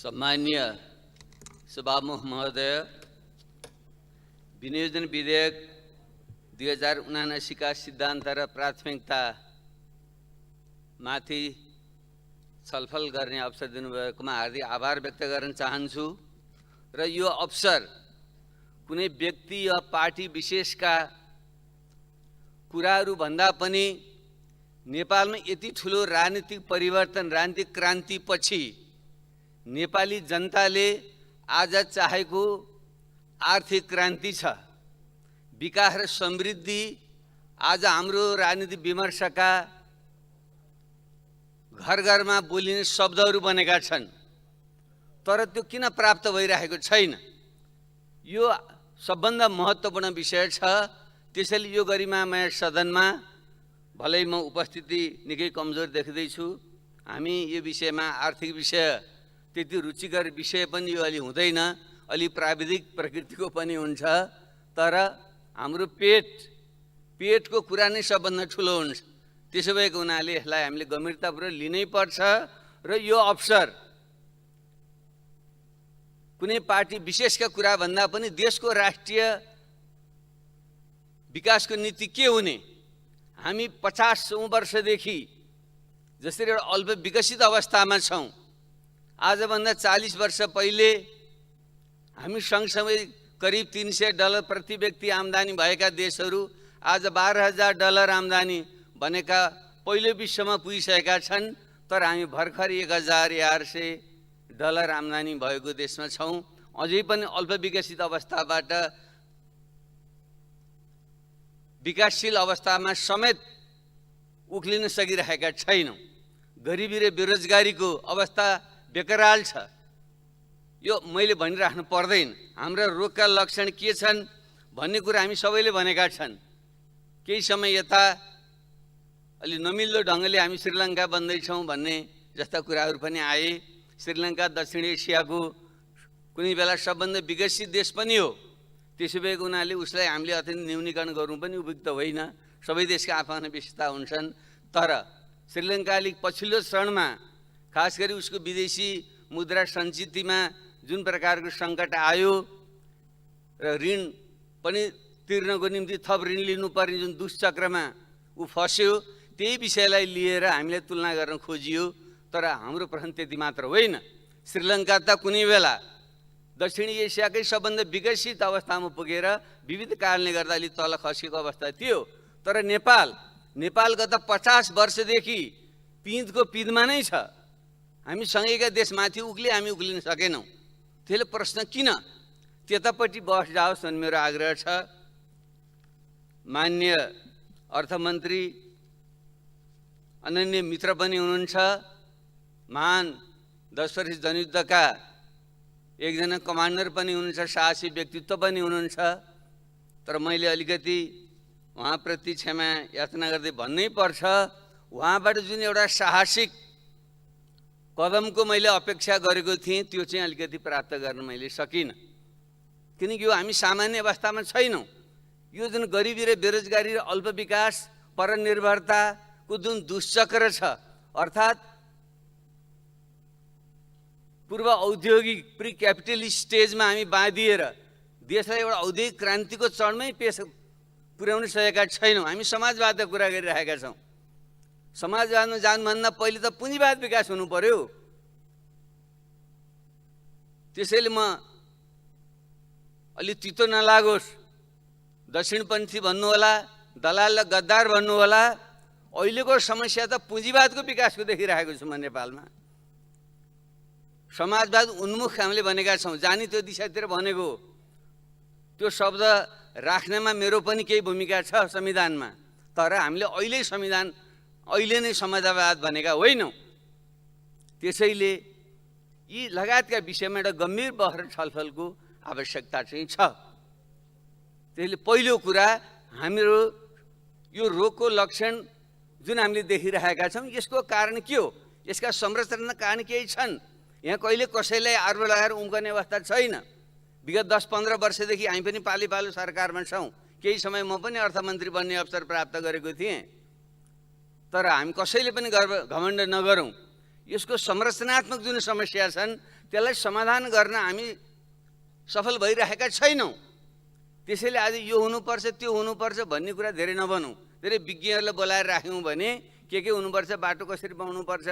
सम्मान्य सभामुख महोदय, विनियोजन विधेयक 2079 का सिद्धान्त र प्राथमिकता माथि छलफल गर्ने अवसर दिनुभएकोमा हार्दिक आभार व्यक्त गर्न चाहन्छु। र यो अवसर कुनै व्यक्ति या पार्टी विशेषका कुराहरू भन्दा पनि नेपालमा यति ठुलो राजनीतिक परिवर्तन, राजनीतिक क्रान्ति पछि नेपाली जनताले आज चाहेको आर्थिक क्रान्ति छ, विकास र समृद्धि आज हाम्रो राजनीतिक विमर्शका घर घरमा बोलिने शब्दहरू बनेका छन्, तर त्यो किन प्राप्त भइरहेको छैन? यो सबभन्दा महत्त्वपूर्ण विषय छ। त्यसैले यो गरिमामय सदनमा भलै म उपस्थिति निकै कमजोर देख्दैछु। हामी यो विषयमा आर्थिक विषय त्यति रुचिकर विषय पनि यो अलि हुँदैन, अलि प्राविधिक प्रकृतिको पनि हुन्छ, तर हाम्रो पेटको कुरा नै सबभन्दा ठुलो हुन्छ। त्यसो भएको हुनाले यसलाई हामीले गम्भीरतापूर्वक लिनै पर्छ। र यो अवसर कुनै पार्टी विशेषका कुरा भन्दा पनि देशको राष्ट्रिय विकासको नीति के हुने? हामी 50 वर्षदेखि जसरी एउटा अल्प विकसित अवस्थामा छौँ, आजभन्दा 40 वर्ष पहिले हामी सँगसँगै करिब $300 प्रति व्यक्ति आम्दानी भएका देशहरू आज $12,000 आम्दानी बनेका पहिलो विश्वमा पुगिसकेका छन्। तर हामी भर्खर $1,800 आम्दानी भएको देशमा छौँ। अझै पनि अल्प विकसित अवस्थाबाट विकासशील अवस्थामा समेत उक्लिन सकिरहेका छैनौँ। गरिबी र बेरोजगारीको अवस्था बेकराल छ। यो मैले भनिराख्नु पर्दैन। हाम्रा रोगका लक्षण के छन् भन्ने कुरा हामी सबैले भनेका छन्। केही समय यता अलि नमिल्दो ढङ्गले हामी श्रीलङ्का बन्दैछौँ भन्ने जस्ता कुराहरू पनि आए। श्रीलङ्का दक्षिण एसियाको कुनै बेला सबभन्दा विकसित देश पनि हो। त्यसो भएको हुनाले उसलाई हामीले अत्यन्त न्यूनीकरण गर्नु पनि उपयुक्त होइन। सबै देशका आफ्ना विशेषता हुन्छन्। तर श्रीलङ्काले पछिल्लो क्षणमा खास गरी उसको विदेशी मुद्रा सञ्चितमा जुन प्रकारको सङ्कट आयो र ऋण पनि तिर्नको निम्ति थप ऋण लिनुपर्ने जुन दुष्चक्रमा ऊ फस्यो, त्यही विषयलाई लिएर हामीले तुलना गर्न खोजियो। तर हाम्रो प्रश्न त्यति मात्र होइन। श्रीलङ्का त कुनै बेला दक्षिण एसियाकै सबभन्दा विकसित अवस्थामा पुगेर विविध कारणले गर्दा अलि तल खसेको अवस्था थियो। तर नेपाल गत 50 वर्षदेखि पिँधको पिँधमा नै छ। हामी सँगैका देशमाथि उक्ले हामी उक्लिन सकेनौँ। त्यसले प्रश्न किन? त्यतापट्टि बहस जाओस् भन्ने मेरो आग्रह छ। मान्य अर्थमन्त्री अनन्य मित्र पनि हुनुहुन्छ, महान 10 वर्ष जनयुद्धका एकजना कमान्डर पनि हुनुहुन्छ, साहसी व्यक्तित्व पनि हुनुहुन्छ। तर मैले अलिकति उहाँप्रति क्षमा याचना गर्दै भन्नै पर्छ, उहाँबाट जुन एउटा साहसिक कदमको मैले अपेक्षा गरेको थिएँ त्यो चाहिँ अलिकति प्राप्त गर्न मैले सकिनँ। किनकि यो हामी सामान्य अवस्थामा छैनौँ। यो जुन गरिबी र बेरोजगारी र अल्प विकास परनिर्भरताको जुन दुष्चक्र छ, अर्थात् पूर्व औद्योगिक प्री क्यापिटलिस्ट स्टेजमा हामी बाँधिएर देशलाई एउटा औद्योगिक क्रान्तिको चरणमै पुर्याउन सकेका छैनौँ। हामी समाजवादको कुरा गरिरहेका छौँ। समाजवादमा जानुभन्दा पहिले त पुँजीवाद विकास हुनु पर्यो। त्यसैले म अलि तितो नलागोस्, दक्षिणपन्थी भन्नुहोला, दलाल र गद्दार भन्नुहोला, अहिलेको समस्या त पुँजीवादको विकासको देखिरहेको छु म नेपालमा। समाजवाद उन्मुख हामीले भनेका छौँ, जानी त्यो दिशातिर भनेको। त्यो शब्द राख्नेमा मेरो पनि केही भूमिका छ संविधानमा। तर हामीले अहिले नै समाजवाद भनेका होइनौँ। त्यसैले यी लगायतका विषयमा एउटा गम्भीर बहस र छलफलको आवश्यकता चाहिँ छ। त्यसैले पहिलो कुरा, हाम्रो यो रोगको लक्षण जुन हामीले देखिरहेका छौँ, यसको कारण के हो? यसका संरचना कारण केही छन्। यहाँ कहिले कसैलाई आर्व लगाएर उम्कने अवस्था छैन। विगत 10-15 वर्षदेखि हामी पनि पालो सरकारमा छौँ। केही समय म पनि अर्थमन्त्री बन्ने अवसर प्राप्त गरेको थिएँ। तर हामी कसैले पनि घमण्ड नगरौँ। यसको संरचनात्मक जुन समस्या छन् त्यसलाई समाधान गर्न हामी सफल भइरहेका छैनौँ। त्यसैले आज यो हुनुपर्छ त्यो हुनुपर्छ भन्ने कुरा धेरै नभनौँ, धेरै विज्ञहरूलाई बोलाएर राख्यौँ भने के हुनुपर्छ, बाटो कसरी बनाउनुपर्छ,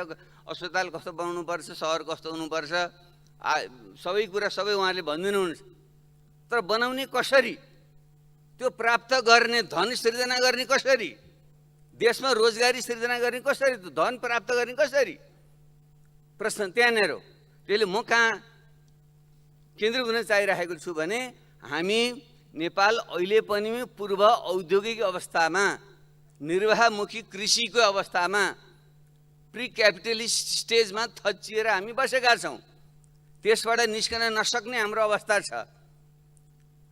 अस्पताल कस्तो बनाउनुपर्छ, सहर कस्तो हुनुपर्छ, सबै कुरा सबै उहाँले भनिदिनुहुन्छ। तर बनाउने कसरी, त्यो प्राप्त गर्ने, धन सृजना गर्ने कसरी, देशमा रोजगारी सृजना गर्ने कसरी, धन प्राप्त गर्ने कसरी, प्रश्न त्यहाँनिर हो। त्यसले म कहाँ केन्द्रित हुन चाहिरहेको छु भने हामी नेपाल अहिले पनि पूर्व औद्योगिक अवस्थामा, निर्वाहमुखी कृषिको अवस्थामा, प्री क्यापिटलिस्ट स्टेजमा थच्चिएर हामी बसेका छौँ। त्यसबाट निस्कन नसक्ने हाम्रो अवस्था छ।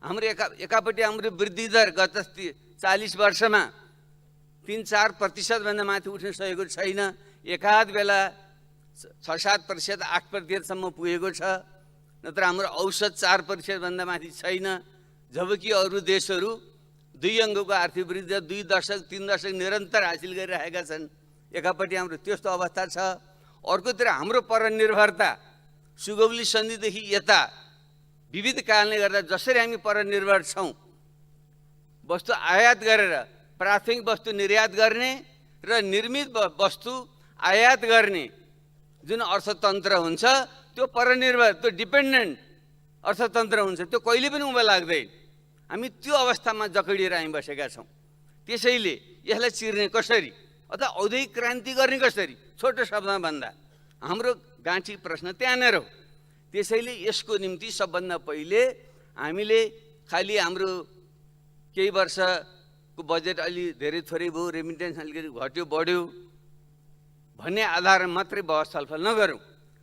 हाम्रो एकापट्टि हाम्रो वृद्धि दर गत 40 वर्षमा 3-4% भन्दा माथि उठ्न सकेको छैन। एकाध बेला 6-7%, 8% पुगेको छ, नत्र हाम्रो औसत 4% भन्दा माथि छैन। जबकि अरू देशहरू 2 अङ्कको आर्थिक वृद्धि 2 दशक 3 दशक निरन्तर हासिल गरिरहेका छन्। एकापट्टि हाम्रो त्यस्तो अवस्था छ। अर्कोतिर हाम्रो परनिर्भरता सुगौली सन्धिदेखि यता विविध कारणले गर्दा जसरी हामी परनिर्भर छौँ, वस्तु आयात गरेर प्राथमिक वस्तु निर्यात गर्ने र निर्मित वस्तु आयात गर्ने जुन अर्थतन्त्र हुन्छ त्यो परनिर्भर, त्यो डिपेन्डेन्ट अर्थतन्त्र हुन्छ। त्यो कहिले पनि उँभो लाग्दैन। हामी त्यो अवस्थामा जकडिएर हामी बसेका छौँ। त्यसैले यसलाई चिर्ने कसरी अथवा औद्योगिक क्रान्ति गर्ने कसरी, छोटो शब्दमा भन्दा हाम्रो गाँठी प्रश्न त्यहाँनिर हो। त्यसैले यसको निम्ति सबभन्दा पहिले हामीले खालि हाम्रो केही वर्षको बजेट अलि धेरै थोरै भयो, रेमिटेन्स अलिकति घट्यो बढ्यो भन्ने आधारमा मात्रै बहस छलफल नगरौँ।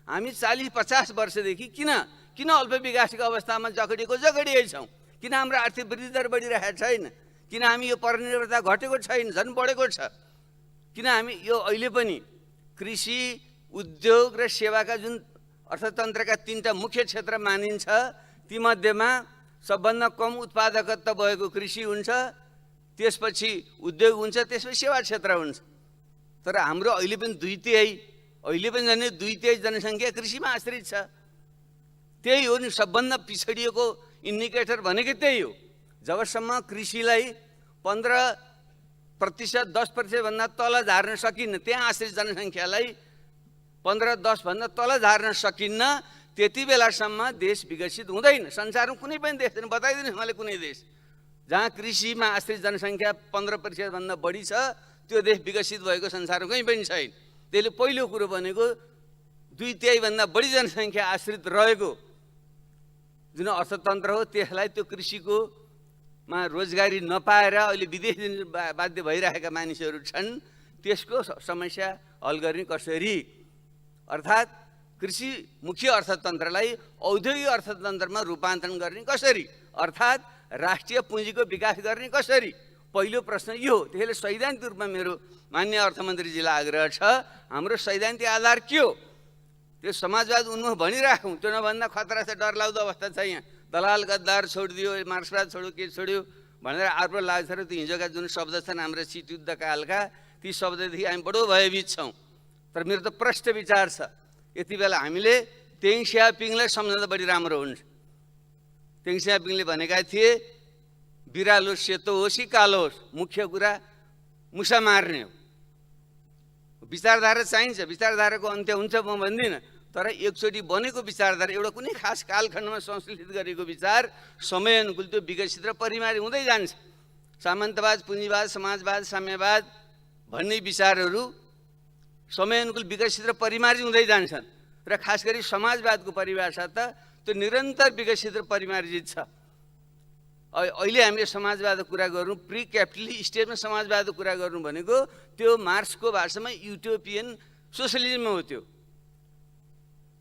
हामी 40-50 वर्षदेखि किन अल्प विकासको अवस्थामा जकडिएकै छौँ? किन हाम्रो आर्थिक वृद्धि दर बढिरहेको छैन? किन हामी यो परनिर्भरता घटेको छैन, झन् बढेको छ? किन हामी यो अहिले पनि कृषि, उद्योग र सेवाका जुन अर्थतन्त्रका 3टा मुख्य क्षेत्र मानिन्छ, तीमध्येमा सबभन्दा कम उत्पादकता भएको कृषि हुन्छ, त्यसपछि उद्योग हुन्छ, त्यसपछि सेवा क्षेत्र हुन्छ। तर हाम्रो अहिले पनि 2/3 जनसङ्ख्या कृषिमा आश्रित छ। त्यही हो नि सबभन्दा पिछडिएको इन्डिकेटर भनेको त्यही हो। जबसम्म कृषिलाई 15%, 10% भन्दा तल झार्न सकिन्न, त्यहाँ आश्रित जनसङ्ख्यालाई 15-10 भन्दा तल झार्न सकिन्न, त्यति बेलासम्म देश विकसित हुँदैन। संसारमा कुनै पनि देश छैन, बताइदिनुहोस् मलाई कुनै देश जहाँ कृषिमा आश्रित जनसङ्ख्या 15% भन्दा बढी छ, त्यो देश विकसित भएको संसारमा कहीँ पनि छैन। त्यसले पहिलो कुरो भनेको 2/3 भन्दा बढी जनसङ्ख्या आश्रित रहेको जुन अर्थतन्त्र हो, त्यसलाई त्यो कृषिकोमा रोजगारी नपाएर अहिले विदेश दिन बाध्य भइरहेका मानिसहरू छन्। त्यसको समस्या हल गर्ने कसरी, अर्थात् कृषि मुख्य अर्थतन्त्रलाई औद्योगिक अर्थतन्त्रमा रूपान्तरण गर्ने कसरी, अर्थात् राष्ट्रिय पुँजीको विकास गर्ने कसरी, पहिलो प्रश्न यो हो। त्यसैले सैद्धान्तिक रूपमा मेरो मान्य अर्थमन्त्रीजीलाई आग्रह छ, हाम्रो सैद्धान्तिक आधार के हो? त्यो समाजवाद उन्मुख भनिराखौँ, त्यो नभन्दा खतरा छ, डरलाग्दो अवस्था छ। यहाँ दलाल गद्दार छोडिदियो, मार्क्सवाद छोड्यो, के छोड्यो भनेर आरोप लाग्छ र त्यो हिजोका जुन शब्द छन् हाम्रो शीतयुद्ध कालका, ती शब्ददेखि हामी बडो भयभीत छौँ। तर मेरो त प्रष्ट विचार छ, यति बेला हामीले तेङ स्यापिङलाई सम्झँदा बढी राम्रो हुन्छ। तेङ स्यापिङले भनेका थिए बिरालो सेतो होस् कि कालो होस्, मुख्य कुरा मुसा मार्ने हो। विचारधारा चाहिन्छ, विचारधाराको अन्त्य हुन्छ म भन्दिनँ, तर एकचोटि बनेको विचारधारा एउटा कुनै खास कालखण्डमा संश्लेषित गरेको विचार समय अनुकूल त्यो विकसित र परिमार्जित हुँदै जान्छ। सामन्तवाद, पुँजीवाद, समाजवाद, साम्यवाद भन्ने विचारहरू समय अनुकूल विकसित र परिमार्जित हुँदै जान्छन्। र खास गरी समाजवादको परिभाषा त त्यो निरन्तर विकसित र परिमार्जित छ। अहिले हामीले समाजवादको कुरा गर्नु, प्री क्यापिटलिस्ट स्टेजमा समाजवादको कुरा गर्नु भनेको त्यो मार्क्सको भाषामा युटोपियन सोसलिजम हो।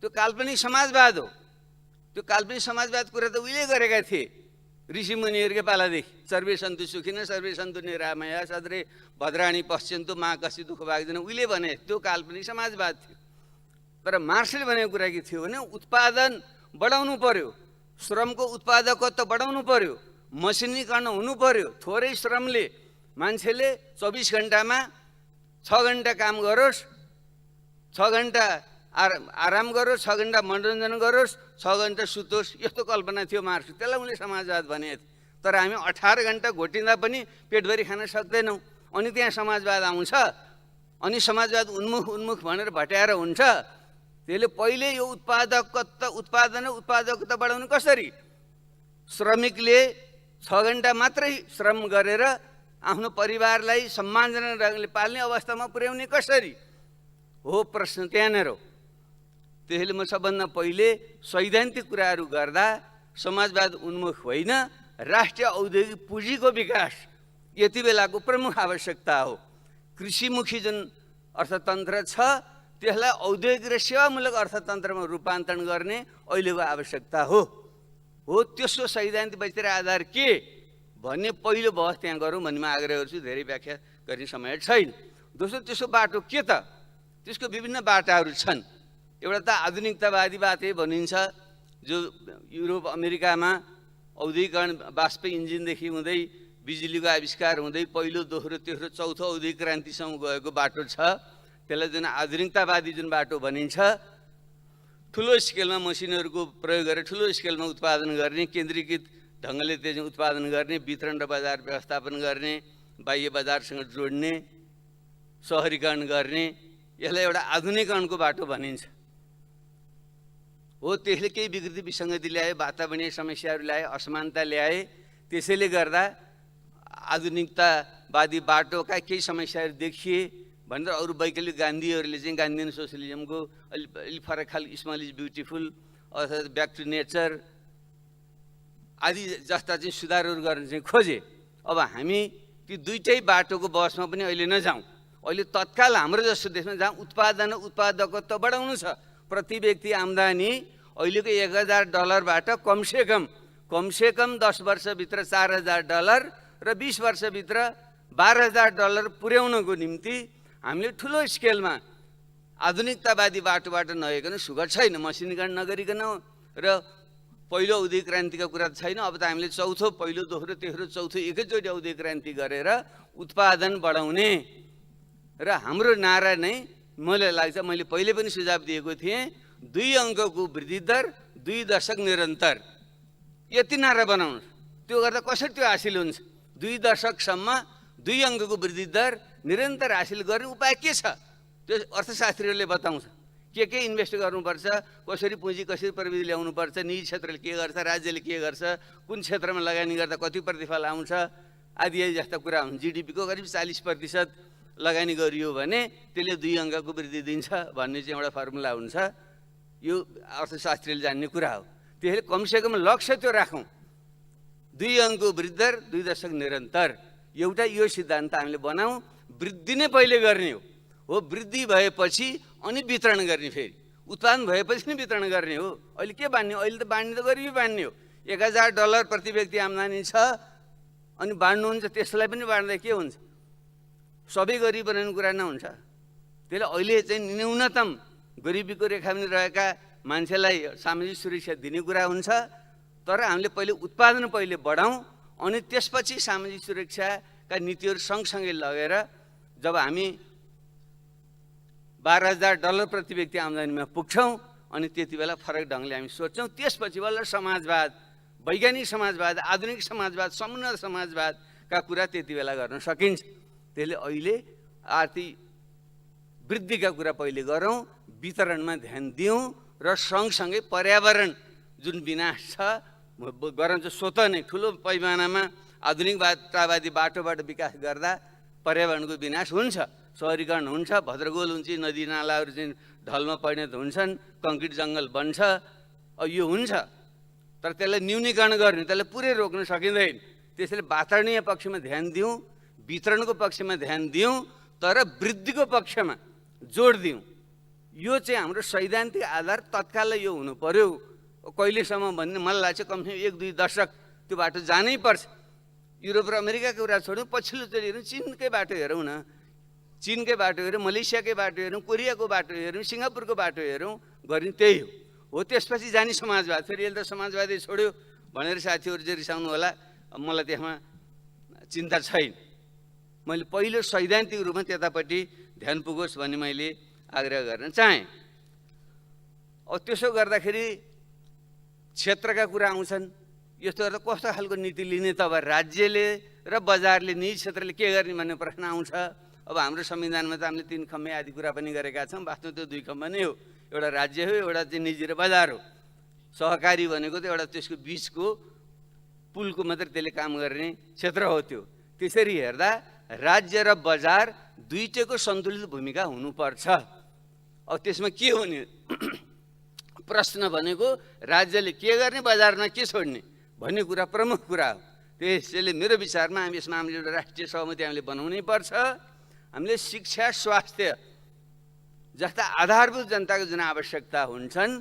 त्यो काल्पनिक समाजवाद हो। त्यो काल्पनिक समाजवाद कुरा त उहिले गरेका थिए ऋषिमुनिहरूकै पालादेखि। सर्वे सन्तु सुखिन सर्वे सन्तु निरामया सद्रे भद्राणी पश्यन्तु मा कसी दुःख भाग्दैन, उहिले भने त्यो काल्पनिक समाजवाद थियो। तर मार्क्सले भनेको कुरा के थियो भने उत्पादन बढाउनु पर्यो, श्रमको उत्पादकत्व बढाउनु पर्यो, मसिनीकरण हुनु पर्यो, थोरै श्रमले मान्छेले 24 घण्टामा 6 घण्टा काम गरोस्, 6 घण्टा आराम गरोस्, 6 घण्टा मनोरञ्जन गरोस्, 6 घण्टा सुतोस्, यस्तो कल्पना थियो मार्क्स। त्यसलाई उनले समाजवाद भनेको थियो। तर हामी 18 घण्टा घोटिँदा पनि पेटभरि खान सक्दैनौँ। अनि त्यहाँ समाजवाद आउँछ, अनि समाजवाद उन्मुख भनेर भट्याएर हुन्छ। त्यसले पहिले यो उत्पादकता बढाउनु कसरी? श्रमिकले 6 घण्टा मात्रै श्रम गरेर आफ्नो परिवारलाई सम्मानजनक पाल्ने अवस्थामा पुर्याउने कसरी हो? प्रश्न त्यहाँनिर हो। त्यसले म सबभन्दा पहिले सैद्धान्तिक कुराहरू गर्दा समाजवाद उन्मुख होइन, राष्ट्रिय औद्योगिक पुँजीको विकास यति बेलाको प्रमुख आवश्यकता हो। कृषिमुखी जुन अर्थतन्त्र छ त्यसलाई औद्योगिक र सेवामूलक अर्थतन्त्रमा रूपान्तरण गर्ने अहिलेको आवश्यकता हो। त्यसको सैद्धान्तिक वैचारिक आधार के भन्ने पहिलो बहस त्यहाँ गरौँ भन्ने म आग्रह गर्छु। धेरै व्याख्या गर्ने समय छैन। दोस्रो, त्यसको बाटो के त? त्यसको विभिन्न बाटाहरू छन्। एउटा त आधुनिकतावादी बाटै भनिन्छ, जो युरोप अमेरिकामा औद्योगिकरण बाष्प इन्जिनदेखि हुँदै बिजुलीको आविष्कार हुँदै पहिलो, दोस्रो, तेस्रो, चौथो औद्योगिक क्रान्तिसम्म गएको बाटो छ। त्यसलाई जुन आधुनिकतावादी जुन बाटो भनिन्छ, ठुलो स्केलमा मसिनहरूको प्रयोग गरेर ठुलो स्केलमा उत्पादन गर्ने, केन्द्रीकृत ढङ्गले त्यो उत्पादन गर्ने, वितरण र बजार व्यवस्थापन गर्ने, बाह्य बजारसँग जोड्ने, सहरीकरण गर्ने, यसलाई एउटा आधुनिकरणको बाटो भनिन्छ। त्यसले केही विकृति विसङ्गति ल्याए, वातावरणीय समस्याहरू ल्याए, असमानता ल्याए। त्यसैले गर्दा आधुनिकतावादी बाटोका केही समस्याहरू देखिए भनेर अरू वैकल्पिक गान्धीहरूले चाहिँ गान्धीयन सोसियलिजमको अलि फरक खालको स्मल इज ब्युटिफुल अथवा ब्याक टु नेचर आदि जस्ता चाहिँ सुधारहरू गर्न चाहिँ खोजे। अब हामी ती दुईटै बाटोको बसमा पनि अहिले नजाउँ। अहिले तत्काल हाम्रो जस्तो देशमा जहाँ उत्पादकत्व बढाउनु छ, प्रति व्यक्ति आम्दानी अहिलेको $1000बाट कमसेकम 10 वर्षभित्र $4000 र 20 वर्षभित्र $12000 पुर्याउनको निम्ति हामीले ठुलो स्केलमा आधुनिकतावादी बाटोबाट नगइकन सुगर छैन। मसिनीकरण नगरिकन र पहिलो औद्योगिक क्रान्तिका कुरा छैन। अब त हामीले पहिलो, दोस्रो, तेस्रो, चौथो एकैचोटि औद्योगिक क्रान्ति गरेर उत्पादन बढाउने र हाम्रो नारा नै मलाई लाग्छ, मैले पहिले पनि सुझाव दिएको थिएँ, 2 अङ्कको वृद्धि दर, 2 दशक निरन्तर, यति नारा बनाउनु। त्यो गर्दा कसरी त्यो हासिल हुन्छ? 2 दशकसम्म 2 अङ्कको वृद्धि दर निरन्तर हासिल गर्ने उपाय के छ? त्यो अर्थशास्त्रीहरूले बताउँछ। के इन्भेस्ट गर्नुपर्छ, कसरी पुँजी, कसरी प्रविधि ल्याउनुपर्छ, निजी क्षेत्रले के गर्छ, राज्यले के गर्छ, कुन क्षेत्रमा लगानी गर्दा कति प्रतिफल आउँछ आदि जस्ता कुरा हुन्छ। जिडिपीको करिब 40% लगानी गरियो भने त्यसले 2 अङ्कको वृद्धि दिन्छ भन्ने चाहिँ एउटा फर्मुला हुन्छ। यो अर्थशास्त्रीले जान्ने कुरा हो। त्यसले कमसेकम लक्ष्य त्यो राखौँ, 2 अङ्कको वृद्धि दर, 2 दशक निरन्तर। एउटा यो सिद्धान्त हामीले बनाऊँ। वृद्धि नै पहिले गर्ने हो। वृद्धि भएपछि अनि वितरण गर्ने, फेरि उत्पादन भएपछि नै वितरण गर्ने हो। अहिले के बाँड्ने? अहिले त बाँड्ने त गरिबी बाँड्ने हो। $1000 प्रति व्यक्ति आम्दानी छ अनि बाँड्नुहुन्छ, त्यसलाई पनि बाँड्दा के हुन्छ? सबै गरिब बनाउने कुरा नहुन्छ। त्यसले अहिले चाहिँ न्यूनतम गरिबीको रेखामुनि रहेका मान्छेलाई सामाजिक सुरक्षा दिने कुरा हुन्छ। तर हामीले पहिले उत्पादन बढाउँ, अनि त्यसपछि सामाजिक सुरक्षाका नीतिहरू सँगसँगै लगेर जब हामी $12000 प्रति व्यक्ति आम्दानीमा पुग्छौँ अनि त्यति बेला फरक ढङ्गले हामी सोच्छौँ। त्यसपछि बल्ल समाजवाद, वैज्ञानिक समाजवाद, आधुनिक समाजवाद, समुन्नत समाजवादका कुरा त्यति बेला गर्न सकिन्छ। त्यसले अहिले आर्थिक वृद्धिका कुरा पहिले गरौँ, वितरणमा ध्यान दिउँ र सँगसँगै पर्यावरण जुन विनाश छ गराउँछ, स्वतः नै ठुलो पैमानामा आधुनिकतावादी बाटोबाट विकास गर्दा पर्यावरणको विनाश हुन्छ, सहरीकरण हुन्छ, भद्रगोल हुन्छ, नदी नालाहरू चाहिँ ढलमा परिणत हुन्छन्, कङ्क्रिट जङ्गल बन्छ, यो हुन्छ। तर त्यसलाई न्यूनीकरण गर्ने, त्यसलाई पुरै रोक्न सकिँदैन। त्यसैले वातावरणीय पक्षमा ध्यान दिउँ, वितरणको पक्षमा ध्यान दिउँ, तर वृद्धिको पक्षमा जोड दिउँ। यो चाहिँ हाम्रो सैद्धान्तिक आधार तत्कालै यो हुनु पर्यो। कहिलेसम्म भन्ने मलाई लाग्छ कमसेकम 1-2 दशक त्यो बाटो जानै पर्छ। युरोप र अमेरिकाको कुरा छोड्यौँ, पछिल्लोचोटि हेरौँ चीनकै बाटो हेरौँ न, चीनकै बाटो हेरौँ, मलेसियाकै बाटो हेरौँ, कोरियाको बाटो हेरौँ, सिङ्गापुरको बाटो हेरौँ, गर्ने त्यही हो। त्यसपछि जाने समाजवाद। फेरि यसले त समाजवादै छोड्यो भनेर साथीहरू चाहिँ रिसाउनु होला, मलाई त्यसमा चिन्ता छैन। मैले पहिलो सैद्धान्तिक रूपमा त्यतापट्टि ध्यान पुगोस् भन्ने मैले आग्रह गर्न चाहे। अब त्यसो गर्दाखेरि क्षेत्रका कुरा आउँछन्। यस्तो गर्दा कस्तो खालको नीति लिने त अब राज्यले र बजारले निजी क्षेत्रले के गर्ने भन्ने प्रश्न आउँछ। अब हाम्रो संविधानमा त हामीले 3 खम्बे आदि कुरा पनि गरेका छौँ। वास्तवमा त्यो 2 खम्बा नै हो, एउटा राज्य हो, एउटा चाहिँ निजी र बजार हो। सहकारी भनेको त एउटा त्यसको बिचको पुलको मात्रै त्यसले काम गर्ने क्षेत्र हो। त्यो त्यसरी हेर्दा राज्य र बजार दुईटैको सन्तुलित भूमिका हुनुपर्छ। अब त्यसमा के हो नि प्रश्न भनेको राज्यले के गर्ने बजारमा के छोड्ने भन्ने कुरा प्रमुख कुरा हो। त्यसैले मेरो विचारमा यसमा हामीले एउटा राष्ट्रिय सहमति हामीले बनाउनै पर्छ। हामीले शिक्षा स्वास्थ्य जस्ता आधारभूत जनताको जुन आवश्यकता हुन्छन्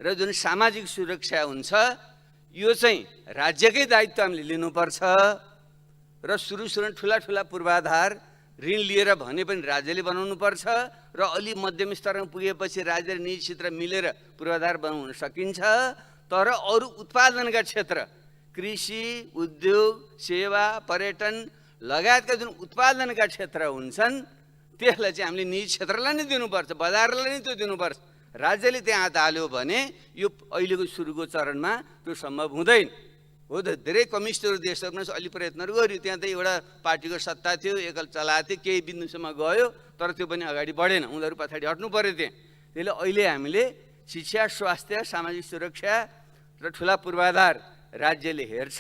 र जुन सामाजिक सुरक्षा हुन्छ यो चाहिँ राज्यकै दायित्व हामीले लिनुपर्छ। र सुरुमा ठुला पूर्वाधार ऋण लिएर भने पनि राज्यले बनाउनु पर्छ र अलि मध्यम स्तरमा पुगेपछि राज्य र निजी क्षेत्र मिलेर पूर्वाधार बनाउन सकिन्छ। तर अरू उत्पादनका क्षेत्र कृषि उद्योग सेवा पर्यटन लगायतका जुन उत्पादनका क्षेत्र हुन्छन् त्यसलाई चाहिँ हामीले निजी क्षेत्रलाई नै दिनुपर्छ, बजारलाई नै त्यो दिनुपर्छ। राज्यले त्यहाँ हात हाल्यो भने यो अहिलेको सुरुको चरणमा त्यो सम्भव हुँदैन। हो त धेरै कम्युनिस्टहरू देशहरूमा अलि प्रयत्नहरू गर्यो, त्यहाँ त एउटा पार्टीको सत्ता थियो, एकल चलाएको थियो, केही बिन्दुसम्म गयो तर त्यो पनि अगाडि बढेन, उनीहरू पछाडि हट्नु पर्यो त्यहाँ। त्यसले अहिले हामीले शिक्षा स्वास्थ्य सामाजिक सुरक्षा र ठुला पूर्वाधार राज्यले हेर्छ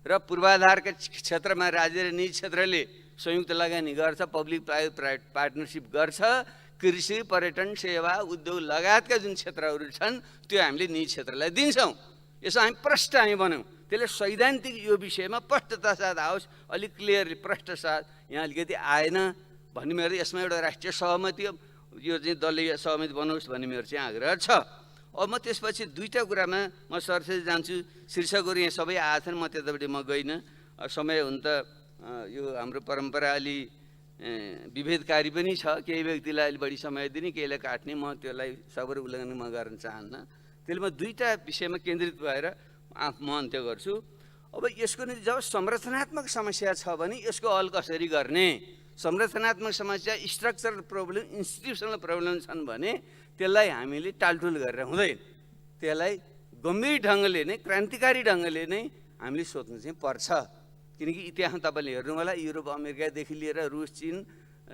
र पूर्वाधारका क्षेत्रमा राज्य र निजी क्षेत्रले संयुक्त लगानी गर्छ, पब्लिक प्राइभेट पार्टनरसिप गर्छ। कृषि पर्यटन सेवा उद्योग लगायतका जुन क्षेत्रहरू छन् त्यो हामीले निजी क्षेत्रलाई दिन्छौँ। यसो हामी प्रष्ट हामी बनाऊँ। त्यसले सैद्धान्तिक यो विषयमा प्रष्टता साथ आओस्, अलिक क्लियरली प्रष्ट साथ यहाँ अलिकति आएन भन्ने मेरो यसमा एउटा राष्ट्रिय सहमति यो चाहिँ दलीय सहमति बनाओस् भन्ने मेरो चाहिँ आग्रह छ। अब म त्यसपछि दुईवटा कुरामा म सरसरी जान्छु। शीर्षकहरू यहाँ सबै आएछन्, म त्यतापट्टि म गइनँ। समय हुन त यो हाम्रो परम्परा अलि विभेदकारी पनि छ, केही व्यक्तिलाई अलि बढी समय दिने, केहीलाई काट्ने, म त्यसलाई सबै उल्लङ्घन म गर्न चाहन्न। त्यसले म दुईवटा विषयमा केन्द्रित भएर म अन्त्य गर्छु। अब यसको निम्ति जब संरचनात्मक समस्या छ भने यसको हल कसरी गर्ने? संरचनात्मक समस्या स्ट्रक्चरल प्रब्लम इन्स्टिट्युसनल प्रब्लम छन् भने त्यसलाई हामीले टालटुल गरेर हुँदैन। त्यसलाई गम्भीर ढङ्गले नै क्रान्तिकारी ढङ्गले नै हामीले सोच्नु चाहिँ पर्छ। किनकि इतिहासमा तपाईँले हेर्नु होला, युरोप अमेरिकादेखि लिएर रुस चीन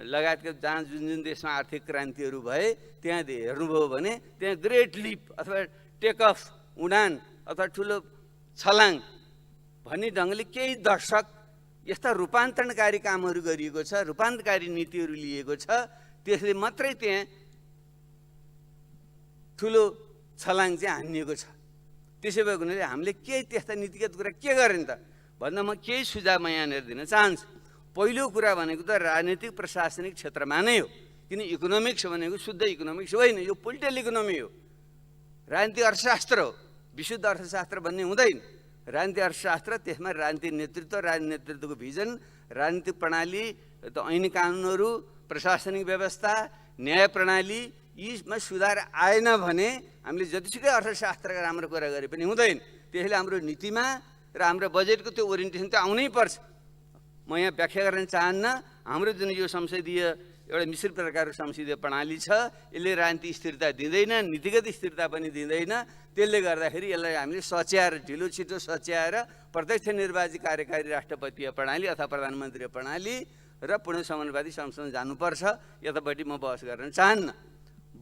लगायतका जहाँ जुन जुन देशमा आर्थिक क्रान्तिहरू भए त्यहाँ हेर्नुभयो भने त्यहाँ ग्रेट लिप अथवा टेक अफ उडान अथवा ठुलो छलाङ भन्ने ढङ्गले केही दशक यस्ता रूपान्तरणकारी कामहरू गरिएको छ, रूपान्तरकारी नीतिहरू लिएको छ, त्यसले मात्रै त्यहाँ ठुलो छलाङ चाहिँ हानिएको छ। त्यसै भएको हुनाले हामीले केही त्यस्ता नीतिगत कुरा के गरेन त भन्दा म केही सुझाव म यहाँनिर दिन चाहन्छु। पहिलो कुरा भनेको त राजनीतिक प्रशासनिक क्षेत्रमा नै हो, किन इकोनोमिक्स भनेको शुद्ध इकोनोमिक्स होइन, यो पोलिटिकल इकोनोमी हो, राजनीतिक अर्थशास्त्र हो। विशुद्ध अर्थशास्त्र भन्ने हुँदैन। राजनीतिक अर्थशास्त्र त्यसमा राजनीतिक नेतृत्व, राजनीतिक नेतृत्वको भिजन, राजनीतिक प्रणाली, ऐन कानुनहरू, प्रशासनिक व्यवस्था, न्याय प्रणाली यीमा सुधार आएन भने हामीले जतिसुकै अर्थशास्त्रका राम्रो कुरा गरे पनि हुँदैन। त्यसैले हाम्रो नीतिमा र हाम्रो बजेटको त्यो ओरिएन्टेसन त आउनै पर्छ। म यहाँ व्याख्या गर्न चाहन्न। हाम्रो जुन यो संसदीय एउटा मिश्रित प्रकारको संसदीय प्रणाली छ यसले राजनीतिक स्थिरता दिँदैन, नीतिगत स्थिरता पनि दिँदैन। त्यसले गर्दाखेरि यसलाई हामीले सच्याएर ढिलो छिटो सच्याएर प्रत्यक्ष निर्वाचित कार्यकारी राष्ट्रपतीय प्रणाली अथवा प्रधानमन्त्री प्रणाली र पूर्ण समानुपाती संसदमा जानुपर्छ। यतापट्टि म बहस गर्न चाहन्न।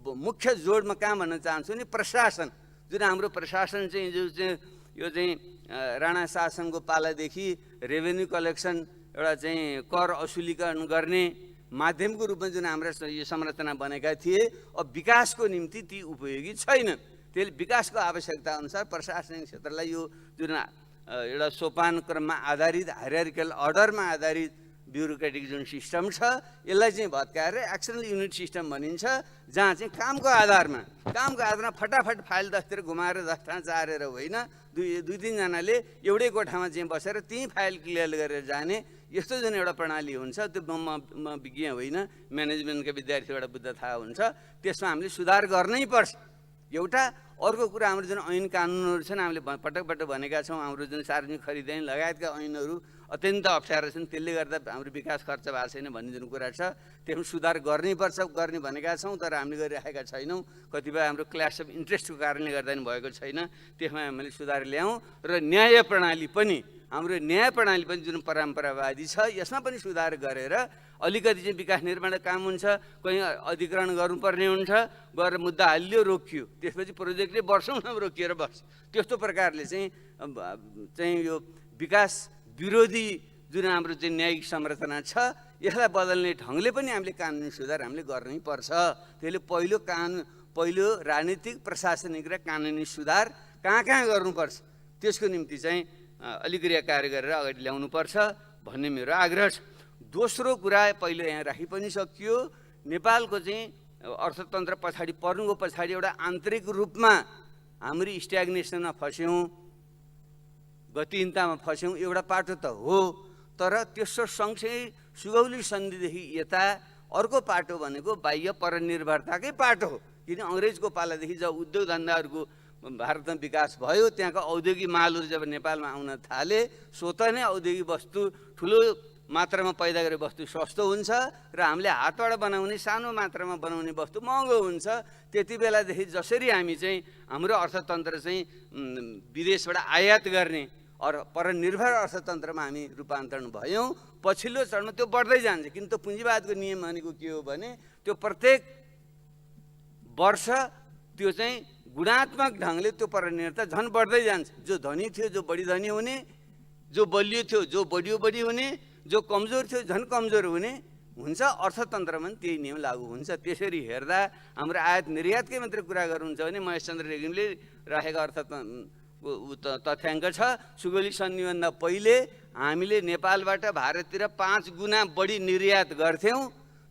मुख्य जोड म कहाँ भन्न चाहन्छु नि प्रशासन, जुन हाम्रो प्रशासन चाहिँ यो चाहिँ राणा शासनको पालादेखि रेभेन्यू कलेक्सन एउटा चाहिँ कर असुलीकरण गर्ने माध्यमको रूपमा जुन हाम्रा यो संरचना बनेका थिए, अब विकासको निम्ति ती उपयोगी छैनन्। त्यसले विकासको आवश्यकता अनुसार प्रशासनिक क्षेत्रलाई यो जुन एउटा सोपान क्रममा आधारित हायरार्किकल अर्डरमा आधारित ब्युरोक्रेटिक जुन सिस्टम छ यसलाई चाहिँ भत्काएर एक्सनल युनिट सिस्टम भनिन्छ, जहाँ चाहिँ कामको आधारमा फटाफट फाइल 10तिर घुमाएर 10 ठाउँ चारेर होइन, दुई तिनजनाले एउटै कोठामा चाहिँ बसेर त्यहीँ फाइल क्लियर गरेर जाने यस्तो जुन एउटा प्रणाली हुन्छ त्यो म विज्ञ होइन, म्यानेजमेन्टका विद्यार्थीबाट बुझ्दा थाहा हुन्छ। त्यसमा हामीले सुधार गर्नै पर्छ। एउटा। अर्को कुरा हाम्रो जुन ऐन कानुनहरू छन् हामीले पटक पटक भनेका छौँ, हाम्रो जुन सार्वजनिक खरिद ऐन लगायतका ऐनहरू अत्यन्त अप्ठ्यारो छन्, त्यसले गर्दा हाम्रो विकास खर्च भएको छैन भन्ने जुन कुरा छ त्यसमा सुधार गर्ने भनेका छौँ, तर हामीले गरिरहेका छैनौँ। कतिपय हाम्रो क्ल्यास अफ इन्ट्रेस्टको कारणले गर्दा पनि भएको छैन, त्यसमा हामीले सुधार ल्याउँ। र न्याय प्रणाली पनि, हाम्रो न्याय प्रणाली पनि जुन परम्परावादी छ यसमा पनि सुधार गरेर अलिकति चाहिँ विकास निर्माण काम हुन्छ, कहीँ अधिग्रहण गर्नुपर्ने हुन्छ, गरेर मुद्दा हालियो रोकियो, त्यसपछि प्रोजेक्टले वर्षौँसम्म रोकिएर बस्छ। त्यस्तो प्रकारले चाहिँ यो विकास विरोधी जुन हाम्रो चाहिँ न्यायिक संरचना छ यसलाई बदल्ने ढङ्गले पनि हामीले कानुनी सुधार हामीले गर्नै पर्छ। त्यसले पहिलो राजनीतिक, प्रशासनिक र कानुनी सुधार कहाँ कहाँ गर्नुपर्छ त्यसको निम्ति चाहिँ अलिक्रिया कार्य गरेर अगाडि ल्याउनुपर्छ भन्ने मेरो आग्रह छ। दोस्रो कुरा पहिले यहाँ राखि पनि सकियो, नेपालको चाहिँ अर्थतन्त्र पछाडि पर्नुको पछाडि एउटा आन्तरिक रूपमा हाम्रो स्ट्याग्नेसनमा फस्यौँ, गतिहीनतामा फस्यौँ, एउटा पाटो त हो। तर त्यसो सँगसँगै सुगौली सन्धिदेखि यता अर्को पाटो भनेको बाह्य परनिर्भरताकै पाटो हो। किन अङ्ग्रेजको पालादेखि जब उद्योग धन्दाहरूको भारतमा विकास भयो, त्यहाँको औद्योगिक मालहरू जब नेपालमा आउन थाले, स्वतः नै औद्योगिक वस्तु ठुलो मात्रामा पैदा गरेको वस्तु सस्तो हुन्छ र हामीले हातबाट बनाउने सानो मात्रामा बनाउने वस्तु महँगो हुन्छ। त्यति बेलादेखि जसरी हामी चाहिँ हाम्रो अर्थतन्त्र चाहिँ विदेशबाट आयात गर्ने परनिर्भर अर्थतन्त्रमा हामी रूपान्तरण भयौँ, पछिल्लो चरणमा त्यो बढ्दै जान्छ। किन त पुँजीवादको नियम भनेको के हो भने त्यो प्रत्येक वर्ष त्यो चाहिँ गुणात्मक ढङ्गले त्यो परनिर्भरता झन् बढ्दै जान्छ। जो धनी थियो जो बढी धनी हुने, जो बलियो थियो जो बढियो हुने, जो कमजोर थियो झन् कमजोर हुने हुन्छ। अर्थतन्त्रमा पनि त्यही नियम लागू हुन्छ। त्यसरी हेर्दा हाम्रो आयात निर्यातकै मात्रै कुरा गर्नुहुन्छ भने महेशचन्द्र रेग्मीले राखेको तथ्याङ्क छ, सुगौली सन्धिभन्दा पहिले हामीले नेपालबाट भारततिर 5 गुणा बढी निर्यात गर्थ्यौँ।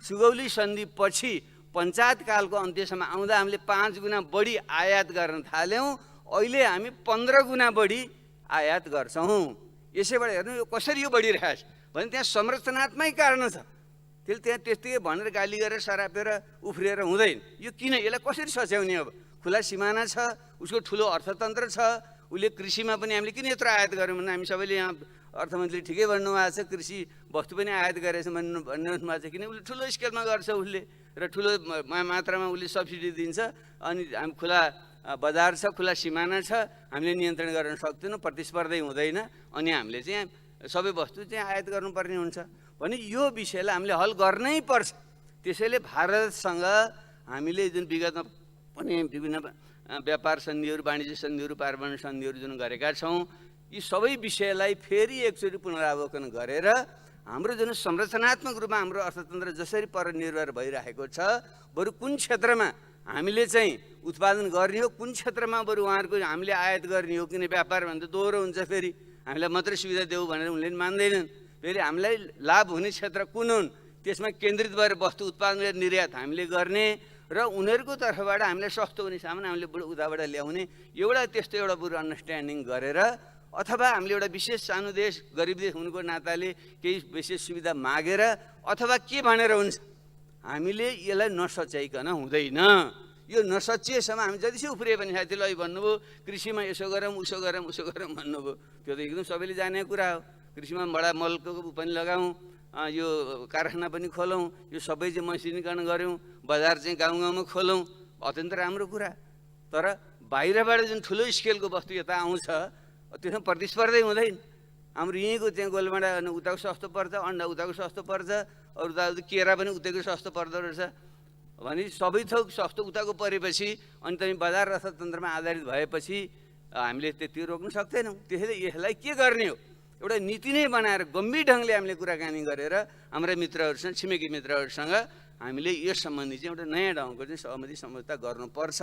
सुगौली सन्धि पछि पञ्चायतकालको अन्त्यसम्म आउँदा हामीले 5 गुणा बढी आयात गर्न थाल्यौँ। अहिले हामी 15 गुणा बढी आयात गर्छौँ। यसैबाट हेर्नु यो कसरी यो बढिरहेछ भने त्यहाँ संरचनात्मक कारण छ। त्यसले त्यहाँ त्यस्तै भनेर गाली गरेर सरापेर उफ्रिएर हुँदैन। यो किन, यसलाई कसरी सच्याउने? अब खुला सिमाना छ, उसको ठुलो अर्थतन्त्र छ, उसले कृषिमा पनि हामीले किन यत्रो आयात गऱ्यौँ भने हामी सबैले यहाँ अर्थमन्त्री ठिकै भन्नुभएको छ, कृषि वस्तु पनि आयात गरेछ भन्नुभएको छ। किन उसले ठुलो स्केलमा गर्छ, उसले र ठुलो मात्रामा उसले सब्सिडी दिन्छ। अनि हामी खुला बजार छ, खुला सिमाना छ, हामीले नियन्त्रण गर्न सक्दैनौँ, प्रतिस्पर्धै हुँदैन, अनि हामीले चाहिँ सबै वस्तु चाहिँ आयात गर्नुपर्ने हुन्छ भने यो विषयलाई हामीले हल गर्नै पर्छ। त्यसैले भारतसँग हामीले जुन विगतमा पनि विभिन्न व्यापार सन्धिहरू, वाणिज्य सन्धिहरू, पारमाणु सन्धिहरू जुन गरेका छौँ, यी सबै विषयलाई फेरि एकचोटि पुनरावलोकन गरेर हाम्रो जुन संरचनात्मक रूपमा हाम्रो अर्थतन्त्र जसरी परनिर्भर भइरहेको छ, बरु कुन क्षेत्रमा हामीले चाहिँ उत्पादन गर्ने हो, कुन क्षेत्रमा बरु उहाँहरूको हामीले आयात गर्ने हो। किन व्यापार भन्दा दोहोरो हुन्छ, फेरि हामीलाई मात्रै सुविधा देऊ भनेर उनले पनि मान्दैनन्। फेरि हामीलाई लाभ हुने क्षेत्र कुन हुन्, त्यसमा केन्द्रित भएर वस्तु उत्पादन निर्यात हामीले गर्ने र उनीहरूको तर्फबाट हामीलाई सस्तो हुने सामान हामीले उताबाट ल्याउने, एउटा त्यस्तो एउटा बरु अन्डरस्ट्यान्डिङ गरेर, अथवा हामीले एउटा विशेष सानो देश, गरिब देश हुनुको नाताले केही विशेष सुविधा मागेर अथवा के भनेर हुन्छ, हामीले यसलाई नसच्याइकन हुँदैन। यो नसचिएसम्म हामी जति उफ्रिए पनि साथीले भन्नुभयो कृषिमा यसो गरौँ उसो गरौँ उसो गरौँ भन्नुभयो, त्यो त एकदम सबैले जानेको कुरा हो। कृषिमा बडा मलको पनि लगाउँ, यो कारखाना पनि खोलौँ, यो सबै चाहिँ मसिनीकरण गऱ्यौँ, बजार चाहिँ गाउँ गाउँमा खोलौँ, अत्यन्त राम्रो कुरा। तर बाहिरबाट जुन ठुलो स्केलको वस्तु यता आउँछ त्यसमा प्रतिस्पर्धै हुँदैन। हाम्रो यहीँको त्यहाँ गोलमाडा उताको सस्तो पर्छ, अन्डा उताको सस्तो पर्छ, अरू त केरा पनि उताको सस्तो पर्दो रहेछ भने सबै थोक सस्तो उताको परेपछि अनि तपाईँ बजार अर्थतन्त्रमा आधारित भएपछि हामीले त्यति रोक्न सक्दैनौँ। त्यसैले यसलाई के गर्ने हो, एउटा नीति नै बनाएर गम्भीर ढङ्गले हामीले कुराकानी गरेर हाम्रा मित्रहरूसँग, छिमेकी मित्रहरूसँग हामीले यस सम्बन्धी चाहिँ एउटा नयाँ ढङ्गको चाहिँ सहमति सम्झौता गर्नुपर्छ।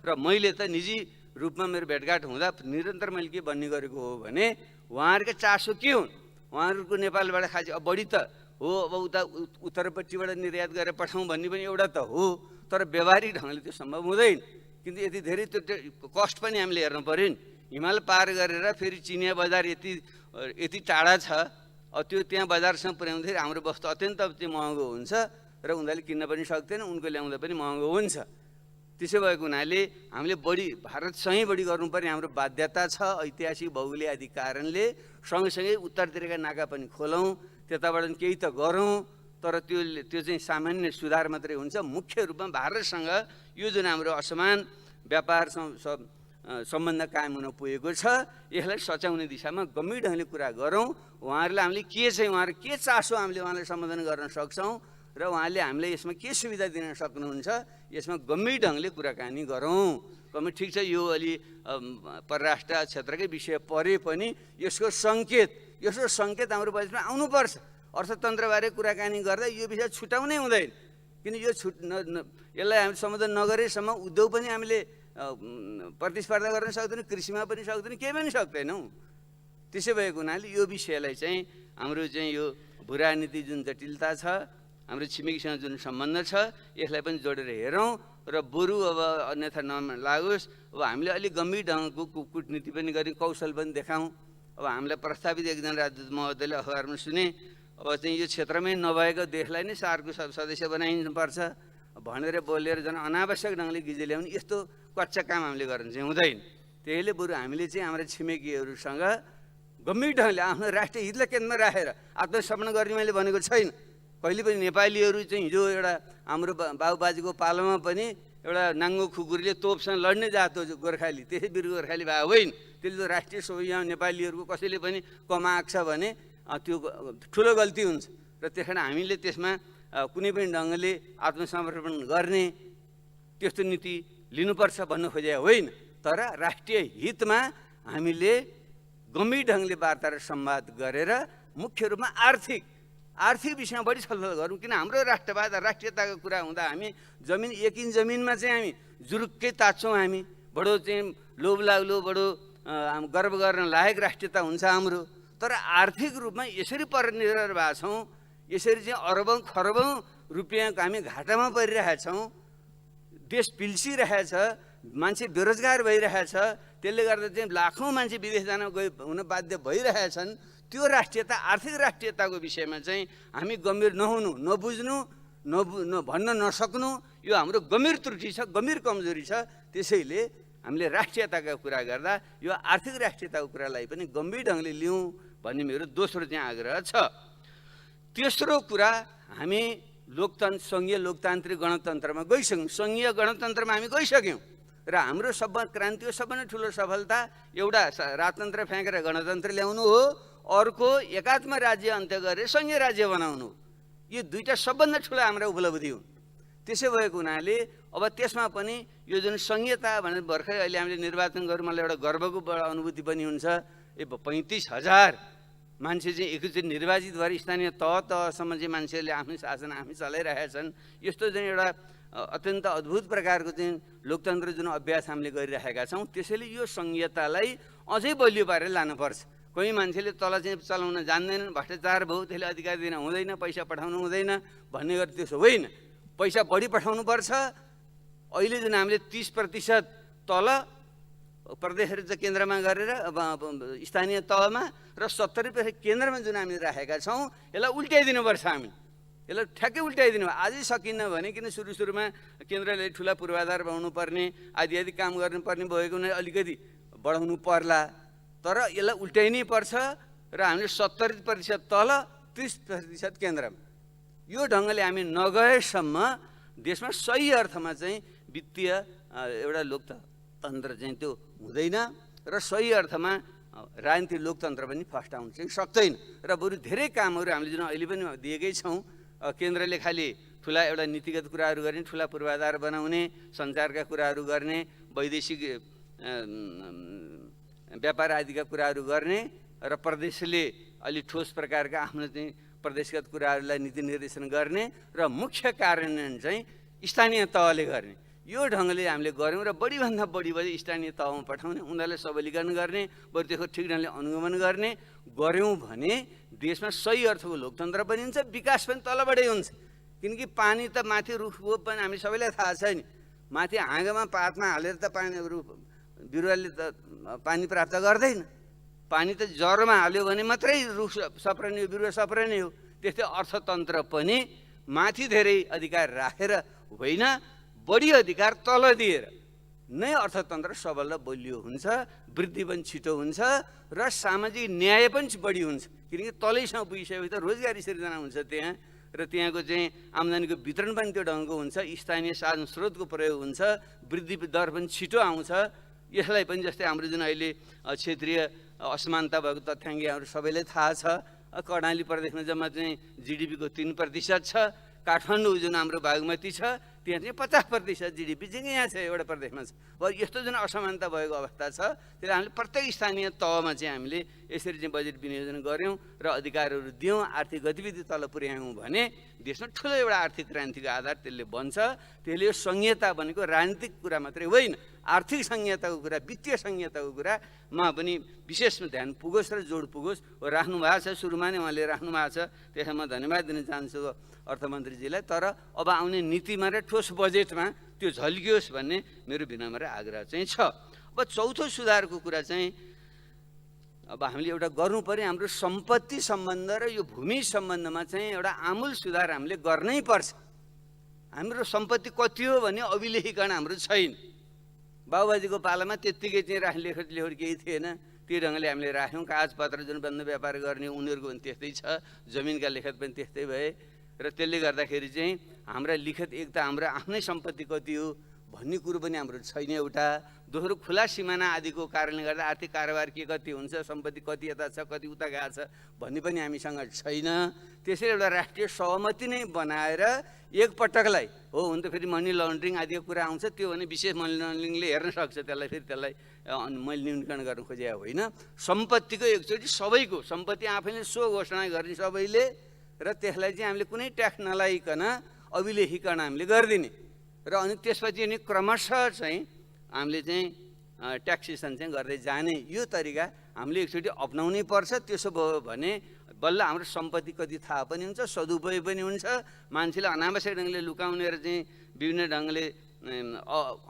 र मैले त निजी रूपमा मेरो भेटघाट हुँदा निरन्तर मैले के भन्ने गरेको हो भने उहाँहरूको चासो के हुन्, उहाँहरूको नेपालबाट खासै अब बढी त हो, अब उता उत्तरपट्टिबाट निर्यात गरेर पठाउँ भन्ने पनि एउटा त हो, तर व्यावहारिक ढङ्गले त्यो सम्भव हुँदैन। किन्तु यति धेरै त्यो कस्ट पनि हामीले हेर्नु पऱ्यो नि। हिमाल पार गरेर फेरि चिनिया बजार यति टाढा छ, त्यो त्यहाँ बजारसम्म पुर्याउँदाखेरि हाम्रो वस्तु अत्यन्त चाहिँ महँगो हुन्छ र उनीहरूले किन्न पनि सक्दैन, उनको ल्याउँदा पनि महँगो हुन्छ। त्यसो भएको हुनाले हामीले बढी भारतसँगै बढी गर्नुपर्ने हाम्रो बाध्यता छ। ऐतिहासिक भौगोलिक आदि कारणले सँगसँगै उत्तरतिरका नाका पनि खोलौँ, त्यताबाट केही त गरौँ, तर त्यो चाहिँ सामान्य सुधार मात्रै हुन्छ। मुख्य रूपमा भारतसँग यो जुन हाम्रो असमान व्यापार सम्बन्ध कायम हुन पुगेको छ, यसलाई सच्याउने दिशामा गम्भीर ढङ्गले कुरा गरौँ। उहाँहरूलाई हामीले के चाहिँ उहाँहरू के चासो हामीले उहाँलाई सम्बोधन गर्न सक्छौँ र उहाँले हामीलाई यसमा के सुविधा दिन सक्नुहुन्छ, यसमा गम्भीर ढङ्गले कुराकानी गरौँ। कमी ठिक छ, यो अलि परराष्ट्र क्षेत्रकै विषय परे पनि यसको सङ्केत हाम्रो बजेटमा आउनुपर्छ। अर्थतन्त्रबारे कुराकानी गर्दा यो विषय छुटाउनै हुँदैन, किन यो यसलाई हामी सम्बोधन नगरेसम्म उद्योग पनि हामीले प्रतिस्पर्धा गर्न सक्दैनौँ, कृषिमा पनि सक्दैनौँ, केही पनि सक्दैनौँ। त्यसै भएको हुनाले यो विषयलाई चाहिँ हाम्रो चाहिँ यो भूराजनीति जुन जटिलता छ, हाम्रो छिमेकीसँग जुन सम्बन्ध छ, यसलाई पनि जोडेर हेरौँ र बरु अब अन्यथा नलागोस्। अब हामीले अलिक गम्भीर ढङ्गको कूटनीति पनि गऱ्यौँ, कौशल पनि देखाउँ। अब हामीलाई प्रस्तावित एकजना राजदूत महोदयले अखबारमा सुने, अब चाहिँ यो क्षेत्रमै नभएको देशलाई नै सार्कको सदस्य बनाइनुपर्छ भनेर बोलेर झन् अनावश्यक ढङ्गले गिजे ल्याउने यस्तो कच्चा काम हामीले गर्नु चाहिँ हुँदैन। त्यसैले बरु हामीले चाहिँ हाम्रा छिमेकीहरूसँग गम्भीर ढङ्गले आफ्नो राष्ट्रिय हितलाई केन्द्रमा राखेर आत्मसमर्पण गर्ने मैले भनेको छैन। कहिले पनि नेपालीहरू चाहिँ हिजो एउटा हाम्रो बाबुबाजेको पालोमा पनि एउटा नाङ्गो खुकुरीले तोपसँग लड्ने जात हो गोर्खाली, त्यसै वीर गोर्खाली भए होइन। त्यसले त राष्ट्रिय स्वयं नेपालीहरूको कसैले पनि कमाएको छ भने त्यो ठुलो गल्ती हुन्छ र त्यस कारण हामीले त्यसमा कुनै पनि ढङ्गले आत्मसमर्पण गर्ने त्यस्तो नीति लिनुपर्छ भन्नु खोजे होइन, तर राष्ट्रिय हितमा हामीले गम्भीर ढङ्गले वार्ता र संवाद गरेर मुख्य रूपमा आर्थिक विषयमा बढी छलफल गरौँ। किन हाम्रो राष्ट्रवाद राष्ट्रियताको कुरा हुँदा हामी जमिन 1 इन्च जमिनमा चाहिँ हामी जुरुक्कै ताच्छौँ। हामी बडो चाहिँ लोभ लाग्लो बडो गर्व गर्न लायक राष्ट्रियता हुन्छ हाम्रो, तर आर्थिक रूपमा यसरी परनिर्भर भएको छौँ, यसरी चाहिँ अरबौँ खरबौँ रुपियाँको हामी घाटामा परिरहेछौँ, देश पिल्सिरहेछ, मान्छे बेरोजगार भइरहेछ, त्यसले गर्दा चाहिँ लाखौँ मान्छे विदेश जान हुन बाध्य भइरहेछन्। त्यो राष्ट्रियता आर्थिक राष्ट्रियताको विषयमा चाहिँ हामी गम्भीर नहुनु, नबुझ्नु, भन्न नसक्नु यो हाम्रो गम्भीर त्रुटि छ, गम्भीर कमजोरी छ। त्यसैले हामीले राष्ट्रियताका कुरा गर्दा यो आर्थिक राष्ट्रियताको कुरालाई पनि गम्भीर ढङ्गले लिउँ भन्ने मेरो दोस्रो चाहिँ आग्रह छ। तेस्रो कुरा, हामी सङ्घीय लोकतान्त्रिक गणतन्त्रमा गइसक्यौँ, सङ्घीय गणतन्त्रमा हामी गइसक्यौँ र हाम्रो क्रान्तिको सबभन्दा ठुलो सफलता एउटा राजतन्त्र फ्याँकेर गणतन्त्र ल्याउनु हो, अर्को एकात्म राज्य अन्त्य गरेर सङ्घीय राज्य बनाउनु। यो दुईवटा सबभन्दा ठुलो हाम्रा उपलब्धि हुन्। त्यसै भएको हुनाले अब त्यसमा पनि यो जुन सङ्घीयता भनेर भर्खरै अहिले हामीले निर्वाचन गऱ्यौँ, मलाई एउटा गर्वको अनुभूति पनि हुन्छ। 35,000 मान्छे चाहिँ एकैचोटि निर्वाचित भएर स्थानीय तहसम्म चाहिँ मान्छेहरूले आफ्नो शासन आफै चलाइरहेछन्। यस्तो चाहिँ एउटा अत्यन्त अद्भुत प्रकारको चाहिँ लोकतन्त्र जुन अभ्यास हामीले गरिरहेका छौँ, त्यसैले यो सङ्घीयतालाई अझै बलियो पारेर लानुपर्छ। कोही मान्छेले तल चाहिँ चलाउन जान्दैनन्, भ्रष्टाचार भयो त्यसले अधिकार दिन हुँदैन, पैसा पठाउनु हुँदैन भन्ने गरी त्यसो होइन, पैसा बढी पठाउनुपर्छ। अहिले जुन हामीले 30% तल प्रदेश र केन्द्रमा गरेर स्थानीय तहमा र 70% केन्द्रमा जुन हामीले राखेका छौँ, यसलाई उल्टाइदिनुपर्छ। हामी यसलाई ठ्याक्कै उल्टाइदिनु आजै सकिन्न भने, किन सुरुमा केन्द्रले ठुला पूर्वाधार बनाउनु पर्ने आदि काम गर्नुपर्ने भएको हुनाले अलिकति बढाउनु पर्ला, तर यसलाई उल्टाइनै पर्छ र हामीले 70% तल 30% केन्द्रमा यो ढङ्गले हामी नगएसम्म देशमा सही अर्थमा चाहिँ वित्तीय एउटा लोकतन्त्र चाहिँ त्यो हुँदैन र सही अर्थमा राजनीतिक लोकतन्त्र पनि फस्टाउन चाहिँ सक्दैन। र बरु धेरै कामहरू हामीले जुन अहिले पनि दिएकै छौँ, केन्द्रले खालि ठुला एउटा नीतिगत कुराहरू गर्ने, ठुला पूर्वाधार बनाउने, सञ्चारका कुराहरू गर्ने, वैदेशिक व्यापार आदिका कुराहरू गर्ने र प्रदेशले अलि ठोस प्रकारका आफ्नो चाहिँ प्रदेशगत कुराहरूलाई नीति निर्देशन गर्ने र मुख्य कार्यान्वयन चाहिँ स्थानीय तहले गर्ने। यो ढङ्गले हामीले गऱ्यौँ र बढीभन्दा बढी स्थानीय तहमा पठाउने, उनीहरूलाई सबलीकरण गर्ने, बरु त्यसको ठिक ढङ्गले अनुगमन गर्ने गऱ्यौँ भने देशमा सही अर्थको लोकतन्त्र बनिन्छ, विकास पनि तलबाटै हुन्छ। किनकि पानी त माथि रुखको पनि हामी सबैलाई थाहा छ नि, माथि हाँगामा पातमा हालेर त बिरुवाले त पानी प्राप्त गर्दैन, पानी त जरोमा हाल्यो भने मात्रै रुख सप्रने हो, बिरुवा सप्रने हो। त्यस्तै अर्थतन्त्र पनि माथि धेरै अधिकार राखेर होइन, बढी अधिकार तल दिएर नै अर्थतन्त्र सबल र बलियो हुन्छ, वृद्धि पनि छिटो हुन्छ र सामाजिक न्याय पनि बढी हुन्छ। किनकि तलैसँग पुगिसकेपछि त रोजगारी सिर्जना हुन्छ त्यहाँ, र त्यहाँको चाहिँ आम्दानीको वितरण पनि त्यो ढङ्गको हुन्छ, स्थानीय साधन स्रोतको प्रयोग हुन्छ, वृद्धि दर पनि छिटो आउँछ। यसलाई पनि जस्तै हाम्रो जुन अहिले क्षेत्रीय असमानता भएको तथ्याङ्क यहाँहरू सबैलाई थाहा छ। कर्णाली प्रदेशमा जम्मा चाहिँ जिडिपीको 3% छ, काठमाडौँ जुन हाम्रो बागमती छ त्यहाँ चाहिँ 50% जिडिपी चाहिँ यहाँ छ, एउटा प्रदेशमा छ। अब यस्तो जुन असमानता भएको अवस्था छ त्यसले हामीले प्रत्येक स्थानीय तहमा चाहिँ हामीले यसरी चाहिँ बजेट विनियोजन गऱ्यौँ र अधिकारहरू दियौँ, आर्थिक गतिविधि तल पुर्यायौँ भने देशमा ठुलो एउटा आर्थिक क्रान्तिको आधार त्यसले बन्छ। त्यसले यो संहिता भनेको राजनीतिक कुरा मात्रै होइन, आर्थिक संहिताको कुरा, वित्तीय संहिताको कुरामा पनि विशेष ध्यान पुगोस् र जोड पुगोस्। राख्नु भएको छ, सुरुमा नै उहाँले राख्नु भएको छ, त्यसमा म धन्यवाद दिन चाहन्छु अर्थमन्त्रीजीलाई। तर अब आउने नीतिमा र ठोस बजेटमा त्यो झल्कियोस् भन्ने मेरो विनम्र आग्रह चाहिँ छ। अब चौथो सुधारको कुरा चाहिँ अब हामीले एउटा गर्नु पर्यो, हाम्रो सम्पत्ति सम्बन्ध र यो भूमि सम्बन्धमा चाहिँ एउटा आमूल सुधार हामीले गर्नै पर्छ। हाम्रो सम्पत्ति कति हो भने अभिलेखीकरण हाम्रो छैन। बाबुबाजीको पालामा त्यत्तिकै चाहिँ लेखत लेखोट केही थिएन, त्यो ढङ्गले हामीले राख्यौँ। कागजपत्र जुन बन्द व्यापार गर्ने उनीहरूको पनि त्यस्तै छ, जमिनका लेखत पनि त्यस्तै भए र त्यसले गर्दाखेरि चाहिँ हाम्रा लिखत एक त हाम्रो आफ्नै सम्पत्ति कति हो भन्ने कुरो पनि हाम्रो छैन एउटा। दोस्रो खुला सिमाना आदिको कारणले गर्दा आर्थिक कारोबार के कति हुन्छ, सम्पत्ति कति यता छ कति उता गएको छ भन्ने पनि हामीसँग छैन। त्यसैले एउटा राष्ट्रिय सहमति नै बनाएर एकपटकलाई हो, हुन त फेरि मनी लन्ड्रिङ आदिको कुरा आउँछ, त्यो भने विशेष मनी लन्ड्रिङले हेर्न सक्छ त्यसलाई, फेरि त्यसलाई मैले न्यूनीकरण गर्न खोजेको होइन। सम्पत्तिको एकचोटि सबैको सम्पत्ति आफैले सो घोषणा गर्ने सबैले, र त्यसलाई चाहिँ हामीले कुनै ट्याक्स नलाइकन अभिलेखीकरण हामीले गरिदिने र अनि त्यसपछि नि क्रमशः चाहिँ हामीले चाहिँ ट्याक्सेसन चाहिँ गर्दै जाने यो तरिका हामीले एकचोटि अपनाउनै पर्छ। त्यसो भयो भने बल्ल हाम्रो सम्पत्ति कति थाहा पनि हुन्छ, सदुपयोग पनि हुन्छ। मान्छेले अनावश्यक ढङ्गले लुकाउने र चाहिँ विभिन्न ढङ्गले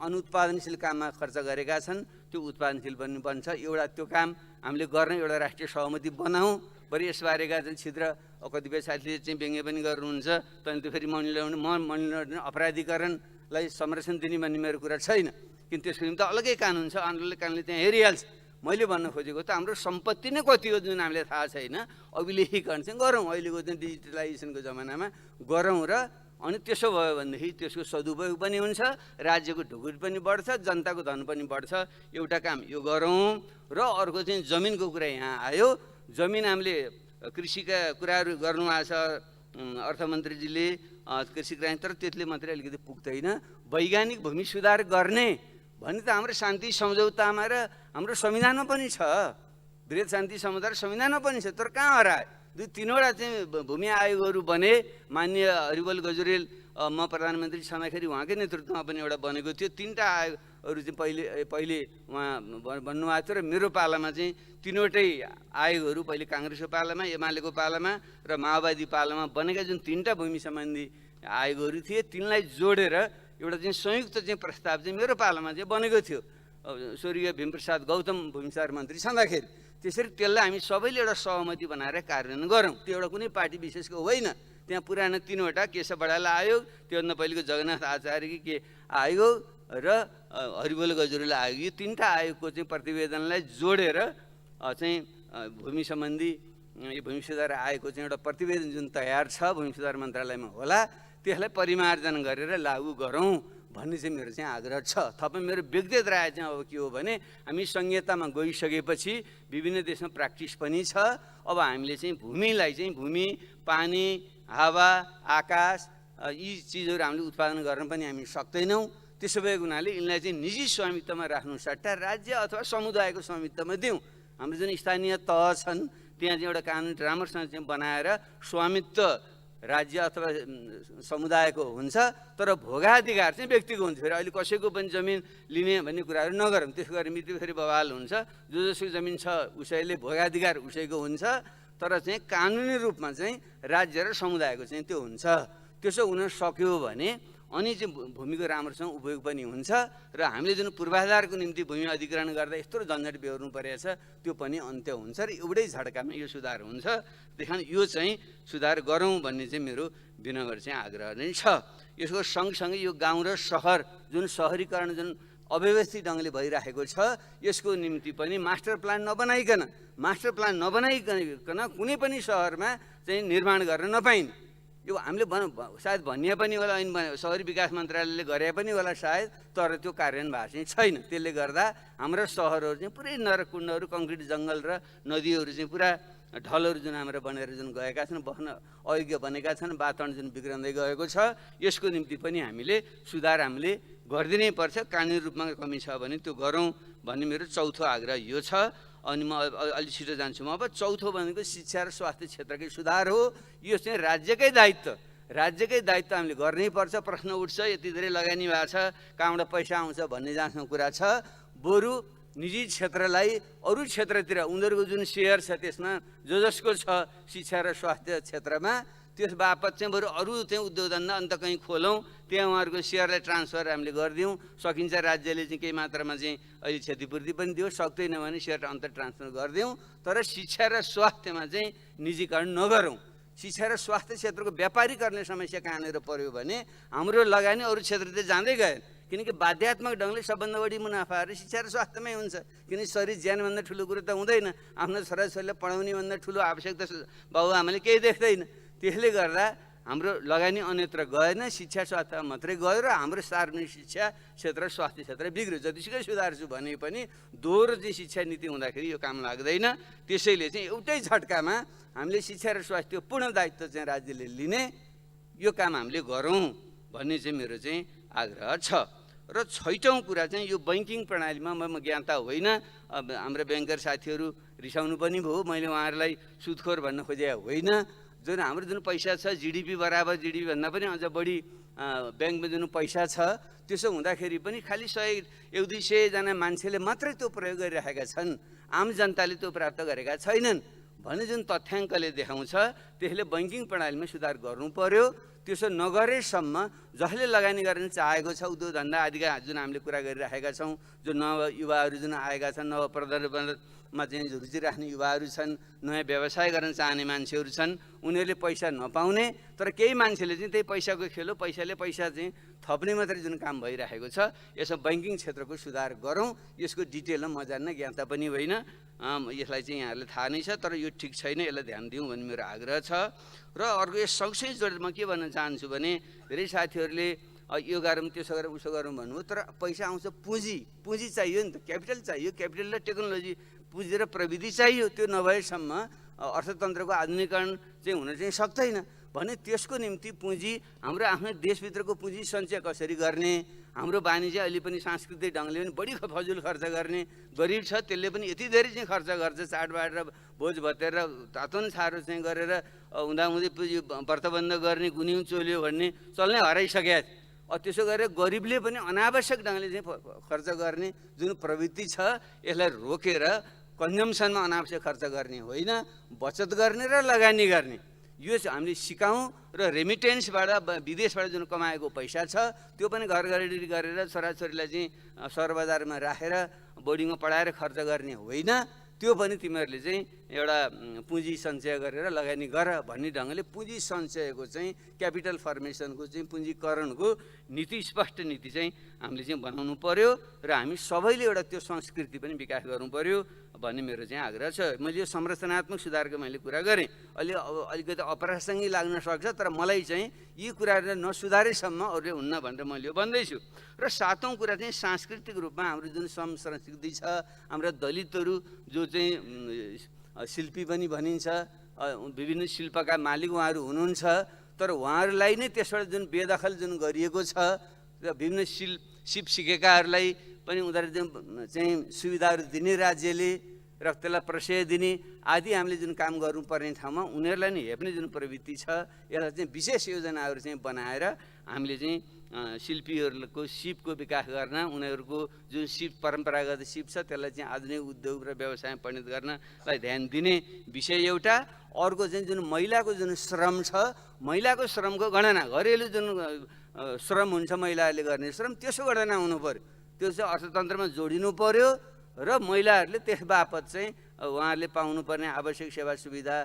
अनुत्पादनशील काममा खर्च गरेका छन्, त्यो उत्पादनशील पनि बन्छ। एउटा त्यो काम हामीले गर्ने एउटा राष्ट्रिय सहमति बनाऊँ। बरु यसबारेका चाहिँ छिद्र कतिपय साथीले चाहिँ व्यङ्ग्य पनि गर्नुहुन्छ, त्यहाँदेखि त्यो फेरि मनी लन्ड्रिङ अपराधीकरणलाई संरक्षण दिने भन्ने मेरो कुरा छैन, किन त्यसको निम्ति अलग्गै कानुन छ, आन्दोलन कानुनले त्यहाँ हेरिहाल्छ। मैले भन्न खोजेको त हाम्रो सम्पत्ति नै कति हो जुन हामीले थाहा छैन, अभिलेखीकरण चाहिँ गरौँ, अहिलेको चाहिँ डिजिटलाइजेसनको जमानामा गरौँ। र अनि त्यसो भयो भनेदेखि त्यसको सदुपयोग पनि हुन्छ, राज्यको ढुकुर पनि बढ्छ, जनताको धन पनि बढ्छ। एउटा काम यो गरौँ। र अर्को चाहिँ जमिनको कुरा यहाँ आयो। जमिन हामीले कृषिका कुराहरू गर्नुभएको छ अर्थमन्त्रीजीले, कृषि क्रान्ति, तर त्यसले मात्रै अलिकति पुग्दैन। वैज्ञानिक भूमि सुधार गर्ने भन्ने त हाम्रो शान्ति सम्झौतामा र हाम्रो संविधानमा पनि छ, वृहत शान्ति सम्झौता संविधानमा पनि छ। तर कहाँ हरायो? 2-3वटा चाहिँ भूमि आयोगहरू बने। माननीय हरिबल गजुरेल म प्रधानमन्त्री छँदाखेरि उहाँकै नेतृत्वमा पनि एउटा बनेको थियो। 3टा आयोगहरू चाहिँ पहिले उहाँ भन्नुभएको थियो, र मेरो पालामा चाहिँ 3वटै आयोगहरू, पहिले काङ्ग्रेसको पालामा, एमालेको पालामा र माओवादी पालामा बनेका जुन 3टा भूमि सम्बन्धी आयोगहरू थिए, तिनलाई जोडेर एउटा चाहिँ संयुक्त चाहिँ प्रस्ताव चाहिँ मेरो पालामा चाहिँ बनेको थियो, स्वर्गीय भीमप्रसाद गौतम भूमि सुधार मन्त्री छँदाखेरि। त्यसरी त्यसलाई हामी सबैले एउटा सहमति बनाएर कार्यान्वयन गरौँ। त्यो एउटा कुनै पार्टी विशेषको होइन, त्यहाँ पुरानो 3वटा केशव बडाला आयोग, त्योभन्दा पहिलेको जगन्नाथ आचार्यकी के आयोग र हरिबोल गजुरेल आयोग, यो 3टा आयोगको चाहिँ प्रतिवेदनलाई जोडेर चाहिँ भूमि सम्बन्धी यो भूमि सुधार आयोगको चाहिँ एउटा प्रतिवेदन जुन तयार छ भूमि सुधार मन्त्रालयमा होला, त्यसलाई परिमार्जन गरेर लागू गरौँ भन्ने चाहिँ मेरो चाहिँ आग्रह छ। थपै मेरो व्यक्तिगत राय चाहिँ अब के हो भने हामी संहितामा गइसकेपछि विभिन्न देशमा प्र्याक्टिस पनि छ। अब हामीले चाहिँ भूमिलाई चाहिँ भूमि, पानी, हावा, आकाश यी चिजहरू हामीले उत्पादन गर्न पनि हामी सक्दैनौँ। त्यसो भएको हुनाले यिनलाई चाहिँ निजी स्वामित्वमा राख्नु सट्टा राज्य अथवा समुदायको स्वामित्वमा दिउँ। हाम्रो जुन स्थानीय तह छन् त्यहाँ चाहिँ एउटा कानुन राम्रोसँग चाहिँ बनाएर स्वामित्व राज्य अथवा समुदायको हुन्छ, तर भोगाधिकार चाहिँ व्यक्तिको हुन्छ। फेरि अहिले कसैको पनि जमिन लिने भन्ने कुराहरू नगरौँ, त्यसो गरेर मृत्यु फेरि बवाल हुन्छ। जसको जमिन छ उसैले भोगाधिकार उसैको हुन्छ, तर चाहिँ कानुनी रूपमा चाहिँ राज्य र समुदायको चाहिँ त्यो हुन्छ। त्यसो हुन सक्यो भने अनि चाहिँ भूमिको राम्रोसँग उपयोग पनि हुन्छ र हामीले जुन पूर्वाधारको निम्ति भूमि अधिग्रहण गर्दा यत्रो झन्झट बेहोर्नु परेको छ त्यो पनि अन्त्य हुन्छ र एउटै झड्कामा यो सुधार हुन्छ। त्यही यो चाहिँ सुधार गरौँ भन्ने चाहिँ मेरो विनम्र चाहिँ आग्रह नै छ। यसको सँगसँगै यो गाउँ र सहर जुन सहरीकरण जुन अव्यवस्थित ढङ्गले भइरहेको छ यसको निम्ति पनि मास्टर प्लान नबनाइकन कुनै पनि सहरमा चाहिँ निर्माण गर्न नपाइने यो हामीले सायद भनिए पनि होला, ऐन सहरी विकास मन्त्रालयले गरे पनि होला सायद, तर त्यो कार्यान्वयन भएको चाहिँ छैन। त्यसले गर्दा हाम्रो सहरहरू चाहिँ पुरै नरकुण्डहरू कङ्क्रिट जङ्गल र नदीहरू चाहिँ पुरा ढलहरू जुन हाम्रो बनेर जुन गएका छन्, बस्न अयोग्य बनेका छन्, वातावरण जुन बिग्रँदै गएको छ यसको निम्ति पनि हामीले सुधार हामीले गरिदिनै पर्छ। कानुनी रूपमा कमी छ भने त्यो गरौँ भन्ने मेरो चौथो आग्रह यो छ। अनि म अलि छिटो जान्छु। म अब चौथो भनेको शिक्षा र स्वास्थ्य क्षेत्रकै सुधार हो। यो चाहिँ राज्यकै दायित्व हामीले गर्नै पर्छ। प्रश्न उठ्छ यति धेरै लगानी भएको छ कहाँबाट पैसा आउँछ भन्ने जहाँसम्म कुरा छ, बरु निजी क्षेत्रलाई अरू क्षेत्रतिर उनीहरूको जुन सेयर छ त्यसमा जसको छ शिक्षा र स्वास्थ्य क्षेत्रमा त्यस बापत चाहिँ बरु अरू चाहिँ उद्योग धन्दा अन्त कहीँ खोलौँ, त्यहाँ उहाँहरूको सेयरलाई ट्रान्सफर हामीले गरिदिउँ। सकिन्छ राज्यले चाहिँ केही मात्रामा चाहिँ अहिले क्षतिपूर्ति पनि दियो, सक्दैन भने सेयर अन्त ट्रान्सफर गरिदिउँ, तर शिक्षा र स्वास्थ्यमा चाहिँ निजीकरण नगरौँ। शिक्षा र स्वास्थ्य क्षेत्रको व्यापारीकरण समस्या कहाँनिर पर्यो भने हाम्रो लगानी अरू क्षेत्रतिर जाँदै गयो, किनकि बाध्यात्मक ढङ्गले सबभन्दा बढी मुनाफाहरू शिक्षा र स्वास्थ्यमै हुन्छ। किनकि शरीर ज्यानभन्दा ठुलो कुरो त हुँदैन, आफ्नो छोराछोरीलाई पढाउने भन्दा ठुलो आवश्यकता बाबुआमाले केही देख्दैन। त्यसले गर्दा हाम्रो लगानी अन्यत्र गएन, शिक्षा स्वास्थ्य मात्रै गयो र हाम्रो सार्वजनिक शिक्षा क्षेत्र स्वास्थ्य क्षेत्र बिग्रियो। जतिसुकै सुधार्छु भने पनि दोहोरो चाहिँ शिक्षा नीति हुँदाखेरि यो काम लाग्दैन। त्यसैले चाहिँ एउटै झट्कामा हामीले शिक्षा र स्वास्थ्य पूर्ण दायित्व चाहिँ राज्यले लिने यो काम हामीले गरौँ भन्ने चाहिँ मेरो चाहिँ आग्रह छ। र छैटौँ कुरा चाहिँ यो बैंकिङ प्रणालीमा म ज्ञाता होइन, हाम्रो ब्याङ्कर साथीहरू रिसाउनु पनि भयो, मैले उहाँहरूलाई सुदखोर भन्न खोजे होइन। जुन हाम्रो जुन पैसा छ जिडिपी बराबर, जिडिपी भन्दा पनि अझ बढी ब्याङ्कमा जुन पैसा छ त्यसो हुँदाखेरि पनि खालि 100-200 मान्छेले मात्रै त्यो प्रयोग गरिरहेका छन्, आम जनताले त्यो प्राप्त गरेका छैनन् भन्ने जुन तथ्याङ्कले देखाउँछ। त्यसले बैंकिङ प्रणालीमा सुधार गर्नु पर्यो। त्यसो नगरेसम्म जसले लगानी गर्न चाहेको छ उद्योग धन्दा आदिका जुन हामीले कुरा गरिरहेका छौँ, जो नव युवाहरू जुन आएका छन्, नव प्रदर्शनमा चाहिँ रुचि राख्ने युवाहरू छन्, नयाँ व्यवसाय गर्न चाहने मान्छेहरू छन्, उनीहरूले पैसा नपाउने, तर केही मान्छेले चाहिँ त्यही पैसाको खेलो पैसाले पैसा चाहिँ थप्ने मात्रै जुन काम भइरहेको छ, यसमा बैंकिङ क्षेत्रको सुधार गरौँ। यसको डिटेलमा म जान्न, ज्ञाता पनि होइन, यसलाई चाहिँ यहाँहरूले थाहा नै छ, तर यो ठिक छैन, यसलाई ध्यान दिउँ भन्ने मेरो आग्रह छ। र अर्को यस सँगसँगै जोडेर म के भन्न चाहन्छु भने धेरै साथीहरूले यो गरौँ त्यसो गरौँ उसो गरौँ भन्नुभयो, तर पैसा आउँछ पुँजी चाहियो नि त, क्यापिटल चाहियो, क्यापिटल र टेक्नोलोजी पुँजी र प्रविधि चाहियो। त्यो नभएसम्म अर्थतन्त्रको आधुनिकीकरण चाहिँ हुन चाहिँ सक्दैन भने त्यसको निम्ति पुँजी हाम्रो आफ्नो देशभित्रको पुँजी सञ्चय कसरी गर्ने, हाम्रो बानी चाहिँ अहिले पनि सांस्कृतिक ढङ्गले पनि बढी फजुल खर्च गर्ने, गरिब छ त्यसले पनि यति धेरै चाहिँ खर्च गर्छ, चाडबाड र भोज भतेर तातो छारो चाहिँ गरेर हुँदाहुँदै पुँजी व्रतबन्ध गर्ने, गुन्यौँ चोल्यो भन्ने चल्नै हराइसक्यो। त्यसो गरेर गरिबले पनि अनावश्यक ढङ्गले चाहिँ खर्च गर्ने जुन प्रवृत्ति छ यसलाई रोकेर कन्जम्सनमा अनावश्यक खर्च गर्ने होइन, बचत गर्ने र लगानी गर्ने यो हामीले सिकाउँ। र रेमिटेन्सबाट विदेशबाट जुन कमाएको पैसा छ त्यो पनि घरघरेडी गरेर छोराछोरीलाई चाहिँ सहर बजारमा राखेर बोर्डिङमा पढाएर खर्च गर्ने होइन, त्यो पनि तिमीहरूले चाहिँ एउटा पुँजी सञ्चय गरेर लगानी गर भन्ने ढङ्गले पुँजी सञ्चयको चाहिँ क्यापिटल फर्मेसनको चाहिँ पुँजीकरणको नीति, स्पष्ट नीति चाहिँ हामीले चाहिँ बनाउनु पर्यो र हामी सबैले एउटा त्यो संस्कृति पनि विकास गर्नु पर्यो भन्ने मेरो चाहिँ आग्रह छ। मैले यो संरचनात्मक सुधारको मैले कुरा गरेँ, अलिकति अप्रासङ्गिक लाग्न सक्छ, तर मलाई चाहिँ यी कुराहरू नसुधारेसम्म अरूले हुन्न भनेर मैले यो भन्दैछु। र सातौँ कुरा चाहिँ सांस्कृतिक रूपमा हाम्रो जुन संस्कृति छ, हाम्रा दलितहरू जो चाहिँ शिल्पी पनि भनिन्छ, विभिन्न शिल्पका मालिक उहाँहरू हुनुहुन्छ, तर उहाँहरूलाई नै त्यसबाट जुन बेदखल जुन गरिएको छ र विभिन्न सिप सिकेकाहरूलाई पनि उनीहरू चाहिँ सुविधाहरू दिने राज्यले र त्यसलाई प्रशय दिने आदि हामीले जुन काम गर्नुपर्ने ठाउँमा उनीहरूलाई नै हेप्ने जुन प्रवृत्ति छ, यसलाई चाहिँ विशेष योजनाहरू चाहिँ बनाएर हामीले चाहिँ शिल्पीहरूको सिपको विकास गर्न, उनीहरूको जुन सिप परम्परागत सिप छ त्यसलाई चाहिँ आधुनिक उद्योग र व्यवसायमा परिणत गर्नलाई ध्यान दिने विषय एउटा। अर्को चाहिँ जुन महिलाको जुन श्रम छ, महिलाको श्रमको गणना, घरेलु जुन श्रम हुन्छ महिलाहरूले गर्ने श्रम, त्यसो गर्दा नहुनु पर्यो, त्यो चाहिँ अर्थतन्त्रमा जोडिनु पर्यो र महिलाहरूले त्यस बापत चाहिँ उहाँहरूले पाउनुपर्ने आवश्यक सेवा सुविधा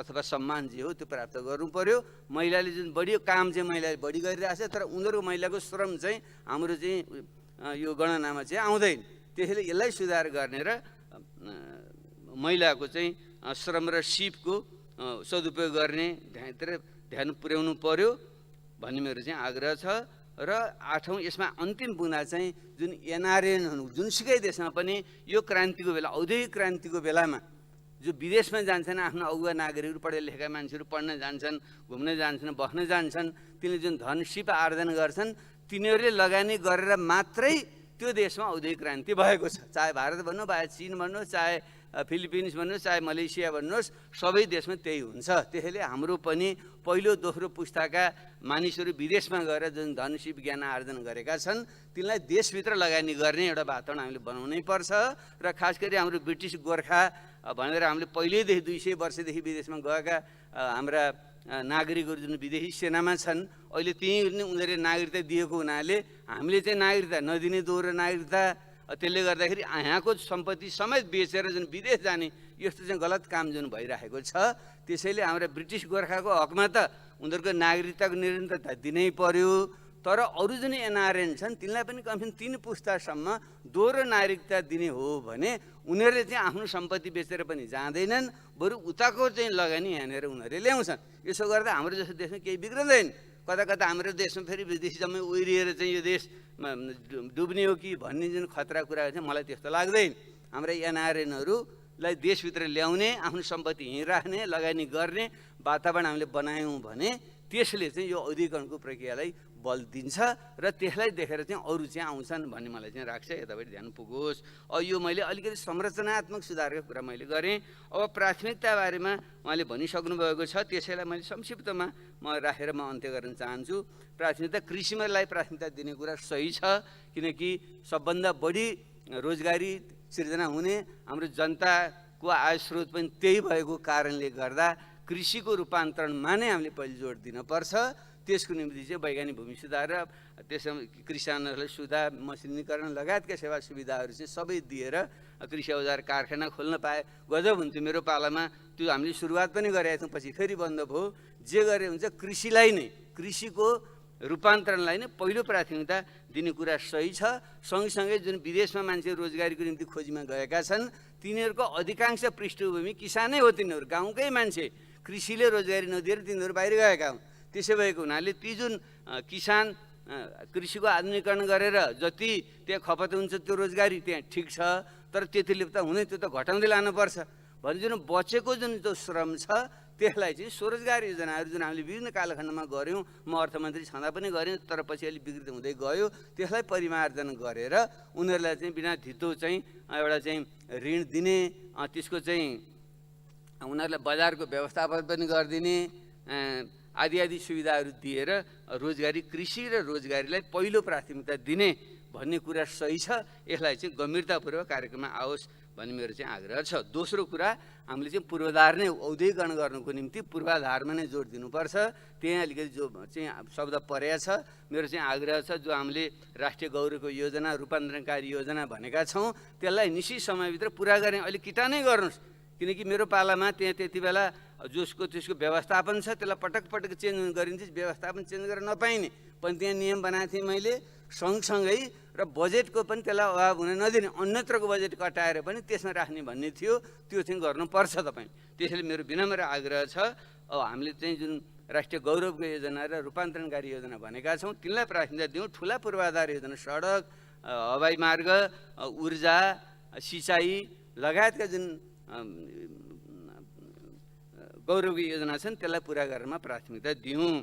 अथवा सम्मान जे हो त्यो प्राप्त गर्नु पर्यो। महिलाले जुन बढी काम चाहिँ महिलाले बढी गरिरहेछ, तर उनीहरूको महिलाको श्रम चाहिँ हाम्रो चाहिँ यो गणनामा चाहिँ आउँदैन। त्यसैले यसलाई सुधार गर्ने र महिलाको चाहिँ श्रम र सिपको सदुपयोग गर्ने ध्यान पुर्याउनु पर्यो भन्ने मेरो चाहिँ आग्रह छ। र 8औं यसमा अन्तिम बुँदा चाहिँ जुन एनआरएन हुनु जुनसुकै देशमा पनि यो क्रान्तिको बेला औद्योगिक क्रान्तिको बेलामा जो विदेशमा जान्छन् आफ्नो अगुवा नागरिकहरू पढे लेखेका मान्छेहरू पढ्न जान्छन्, घुम्न जान्छन्, बस्न जान्छन्, तिनले जुन धन सिप आर्जन गर्छन् तिनीहरूले लगानी गरेर मात्रै त्यो देशमा औद्योगिक क्रान्ति भएको छ। चाहे भारत भन्नु, चाहे चीन भन्नु, चाहे फिलिपिन्स भन्नु, चाहे मलेसिया भन्नुहोस्, सबै देशमा त्यही हुन्छ। त्यसैले हाम्रो पनि पहिलो दोस्रो पुस्ताका मानिसहरू विदेशमा गएर जुन धन सिप ज्ञान आर्जन गरेका छन् तिनलाई देशभित्र लगानी गर्ने एउटा वातावरण हामीले बनाउनै पर्छ। र खास गरी हाम्रो ब्रिटिस गोर्खा भनेर हामीले पहिल्यैदेखि 200 वर्षदेखि विदेशमा गएका हाम्रा नागरिकहरू जुन विदेशी सेनामा छन्, अहिले त्यही उनीहरूले नागरिकता दिएको हुनाले हामीले चाहिँ नागरिकता नदिने दोहोरो नागरिकता, त्यसले गर्दाखेरि यहाँको सम्पत्ति समेत बेचेर जुन विदेश जाने यस्तो चाहिँ गलत काम जुन भइरहेको छ। त्यसैले हाम्रो ब्रिटिस गोर्खाको हकमा त उनीहरूको नागरिकताको निरन्तरता दिनै पर्यो। तर अरू जुन एनआरएन छन् तिनलाई पनि कमसेकम 3 पुस्तासम्म दोहोरो नागरिकता दिने हो भने उनीहरूले चाहिँ आफ्नो सम्पत्ति बेचेर पनि जाँदैनन्, बरु उताको चाहिँ लगानी यहाँनिर उनीहरूले ल्याउँछन्। यसो गर्दा हाम्रो जस्तो देशमा केही बिग्रदैन। कता कता हाम्रो देशमा फेरि विदेशी जम्मै उहिरिएर चाहिँ यो देश डुब्ने हो कि भन्ने जुन खतरा कुरा चाहिँ मलाई त्यस्तो लाग्दैन। हाम्रा एनआरएनहरूलाई देशभित्र ल्याउने, आफ्नो सम्पत्ति यहीँ राख्ने, लगानी गर्ने वातावरण हामीले बनायौँ भने त्यसले चाहिँ यो औद्योगिकरणको प्रक्रियालाई बल दिन्छ र त्यसलाई देखेर चाहिँ अरू चाहिँ आउँछन् भन्ने मलाई चाहिँ लाग्छ। यतापट्टि ध्यान पुगोस्। यो मैले अलिकति संरचनात्मक सुधारको कुरा मैले गरेँ। अब प्राथमिकता बारेमा उहाँले भनिसक्नु भएको छ, त्यसैलाई मैले संक्षिप्तमा राखेर म अन्त्य गर्न चाहन्छु। प्राथमिकता कृषिमालाई प्राथमिकता दिने कुरा सही छ, किनकि सबभन्दा बढी रोजगारी सिर्जना हुने हाम्रो जनताको आय स्रोत पनि त्यही भएको कारणले गर्दा कृषिको रूपान्तरणमा नै हामीले पहिले जोड दिनुपर्छ। त्यसको निम्ति चाहिँ वैज्ञानिक भूमि सुधार र त्यसमा किसानहरूलाई सुधार, मसिनीकरण लगायतका सेवा सुविधाहरू चाहिँ सबै दिएर कृषि औजार कारखाना खोल्न पाए गजब हुन्थ्यो। मेरो पालामा त्यो हामीले सुरुवात पनि गरेका थियौँ, पछि फेरि बन्द भयो। जे गरे हुन्छ कृषिलाई नै, कृषिको रूपान्तरणलाई नै पहिलो प्राथमिकता दिने कुरा सही छ। सँगसँगै जुन विदेशमा मान्छे रोजगारीको निम्ति खोजीमा गएका छन् तिनीहरूको अधिकांश पृष्ठभूमि किसानै हो। तिनीहरू गाउँकै मान्छे, कृषिले रोजगारी नदिएर तिनीहरू बाहिर गएका हुन्। त्यसै भएको हुनाले ती जुन किसान कृषिको आधुनिकीकरण गरेर जति त्यहाँ खपत हुन्छ त्यो रोजगारी त्यहाँ ठिक छ, तर त्यतिले त हुँदैन, त्यो त घटाउँदै लानुपर्छ भने जुन बचेको जुन त्यो श्रम छ त्यसलाई चाहिँ स्वरोजगार योजनाहरू जुन हामीले विभिन्न कालखण्डमा गऱ्यौँ, म अर्थमन्त्री छँदा पनि गरेँ, तर पछि अलि विकृत हुँदै गयो, त्यसलाई परिमार्जन गरेर उनीहरूलाई चाहिँ बिना धितो चाहिँ एउटा चाहिँ ऋण दिने, त्यसको चाहिँ उनीहरूलाई बजारको व्यवस्थापन पनि गरिदिने आदि आदि सुविधाहरू दिएर रोजगारी, कृषि र रोजगारीलाई पहिलो प्राथमिकता दिने भन्ने कुरा सही छ। यसलाई चाहिँ गम्भीरतापूर्वक कार्यक्रममा आओस् भन्ने मेरो चाहिँ आग्रह छ। दोस्रो कुरा, हामीले चाहिँ पूर्वाधार नै औद्योगिकरण गर्नुको निम्ति पूर्वाधारमा नै जोड दिनुपर्छ। त्यहाँ अलिकति जो चाहिँ शब्द परेको छ, मेरो चाहिँ आग्रह छ जो हामीले राष्ट्रिय गौरवको योजना, रूपान्तरणकारी योजना भनेका छौँ त्यसलाई निश्चित समयभित्र पुरा गर्ने अलिक किटा नै गर्नुहोस्। किनकि मेरो पालामा त्यहाँ त्यति बेला त्यसको व्यवस्थापन छ, त्यसलाई पटक पटक चेन्ज गरिन्छ, व्यवस्थापन चेन्ज गरेर नपाइने पनि त्यहाँ नियम बनाएको थिएँ मैले। सँगसँगै र बजेटको पनि त्यसलाई अभाव हुन नदिने, अन्यत्रको बजेट कटाएर पनि त्यसमा राख्ने भन्ने थियो, त्यो चाहिँ गर्नुपर्छ तपाईँ। त्यसैले मेरो विनम्र आग्रह छ, हामीले चाहिँ जुन राष्ट्रिय गौरवको योजना र रूपान्तरणकारी योजना भनेका छौँ तिनलाई प्राथमिकता दिउँ। ठुला पूर्वाधार योजना, सडक, हवाई मार्ग, ऊर्जा, सिँचाइ लगायतका जुन गौरवको योजना छन् त्यसलाई पुरा गर्नमा प्राथमिकता दिउँ।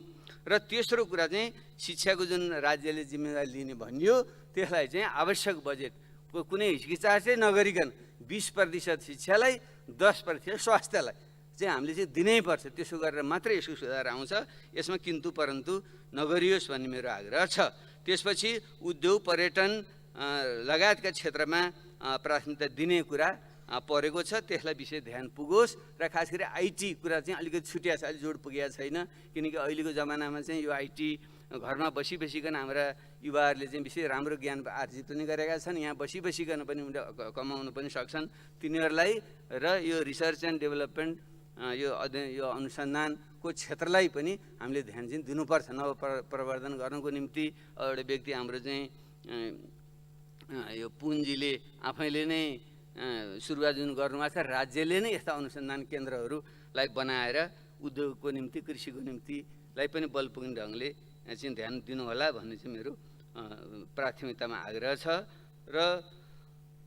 र तेस्रो कुरा चाहिँ शिक्षाको जुन राज्यले जिम्मेवारी लिने भनियो त्यसलाई चाहिँ आवश्यक बजेटको कुनै हिचकिचाहै नगरिकन 20% शिक्षालाई, 10% स्वास्थ्यलाई चाहिँ हामीले चाहिँ दिनैपर्छ। त्यसो गरेर मात्रै यसको सुधार आउँछ। यसमा किन्तु परन्तु नगरियोस् भन्ने मेरो आग्रह छ। त्यसपछि उद्योग, पर्यटन लगायतका क्षेत्रमा प्राथमिकता दिने कुरा परेको छ, त्यसलाई विशेष ध्यान पुगोस्। र खास गरी आइटी कुरा चाहिँ अलिकति छुट्या छ, अलि जोड पुगेको छैन, किनकि अहिलेको जमानामा चाहिँ यो आइटी घरमा बसिकन हाम्रा युवाहरूले चाहिँ विशेष राम्रो ज्ञान आर्जित पनि गरेका छन्, यहाँ बसिकन पनि उनीहरूले कमाउन पनि सक्छन्। तिनीहरूलाई र यो रिसर्च एन्ड डेभलपमेन्ट यो अध्ययन यो अनुसन्धानको क्षेत्रलाई पनि हामीले ध्यान चाहिँ दिनुपर्छ। नवप्रवर्धन गर्नको निम्ति एउटा व्यक्ति हाम्रो चाहिँ यो पुन्जीले आफैले नै सुरुवात जुन गर्नुभएको छ, राज्यले नै यस्ता अनुसन्धान केन्द्रहरूलाई बनाएर उद्योगको निम्ति कृषिको निम्तिलाई पनि बल पुग्ने ढङ्गले चाहिँ ध्यान दिनुहोला भन्ने चाहिँ मेरो प्राथमिकतामा आग्रह छ। र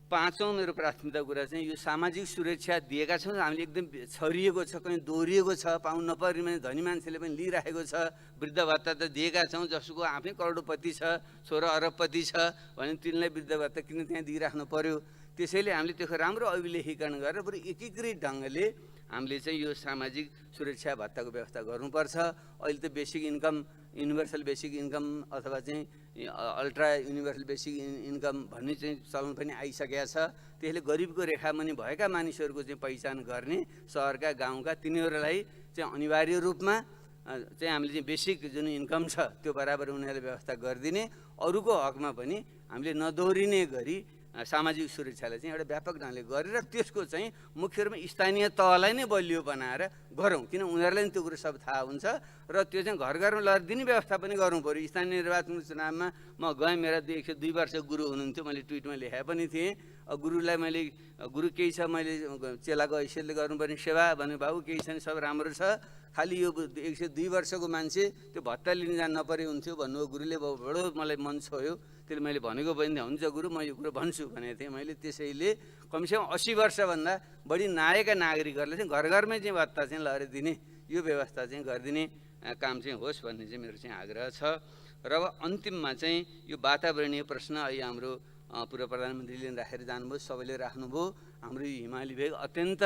पाँचौँ मेरो प्राथमिकता कुरा चाहिँ यो सामाजिक सुरक्षा दिएका छौँ, हामीले एकदम छरिएको छ, कहीँ दोहोरिएको छ, पाउनु नपर्ने भने धनी मान्छेले पनि लिइराखेको छ। वृद्ध भत्ता त दिएका छौँ, जसको आफै करोडपति छ, छोरा अरबपति छ भने तिनलाई वृद्ध भत्ता किन त्यहाँ दिइराख्नु पर्यो। त्यसैले हामीले त्यो राम्रो अभिलेखीकरण गरेर बरु एकीकृत ढङ्गले हामीले चाहिँ यो सामाजिक सुरक्षा भत्ताको व्यवस्था गर्नुपर्छ। अहिले त basic income, universal basic income अथवा चाहिँ अल्ट्रा युनिभर्सल बेसिक इन्कम भन्ने चाहिँ चलन पनि आइसकेका छ। त्यसले गरिबको रेखामुनि भएका मानिसहरूको चाहिँ पहिचान गर्ने, सहरका गाउँका तिनीहरूलाई चाहिँ अनिवार्य रूपमा चाहिँ हामीले चाहिँ बेसिक जुन इन्कम छ त्यो बराबर उनीहरूले व्यवस्था गरिदिने, अरूको हकमा पनि हामीले नदोहोरिने गरी सामाजिक सुरक्षालाई चाहिँ एउटा व्यापक ढङ्गले गरेर त्यसको चाहिँ मुख्य रूपमा स्थानीय तहलाई नै बलियो बनाएर गरौँ, किन उनीहरूलाई पनि त्यो कुरो सब थाहा हुन्छ। र त्यो चाहिँ घर घरमा लगेर दिने व्यवस्था पनि गर्नु पऱ्यो। स्थानीय निर्वाचन चुनावमा म गएँ, मेरा 102 वर्ष गुरु हुनुहुन्थ्यो, मैले ट्विटमा लेखेको पनि थिएँ। गुरुलाई मैले गुरु केही छ, मैले चेलाको हैसियतले गर्नुपर्ने सेवा भने बाबु केही छैन, सब राम्रो छ, खालि यो 102 वर्षको मान्छे त्यो भत्ता लिन जानु नपरे हुन्थ्यो भन्नुभयो। गुरुले बडो मलाई मन छोयो, त्यसले मैले भनेको पनि हुन्छ गुरु म यो कुरो भन्छु भनेको थिएँ मैले। त्यसैले कमसेकम 80 वर्षभन्दा बढी नागेका नागरिकहरूलाई चाहिँ घर घरमै चाहिँ भत्ता चाहिँ लगेर दिने यो व्यवस्था चाहिँ गरिदिने काम चाहिँ होस् भन्ने चाहिँ मेरो चाहिँ आग्रह छ। र अब अन्तिममा चाहिँ यो वातावरणीय प्रश्न अहिले हाम्रो पूर्व प्रधानमन्त्रीले राखेर जानुभयो, सबैले राख्नुभयो। हाम्रो हिमाली भेग अत्यन्त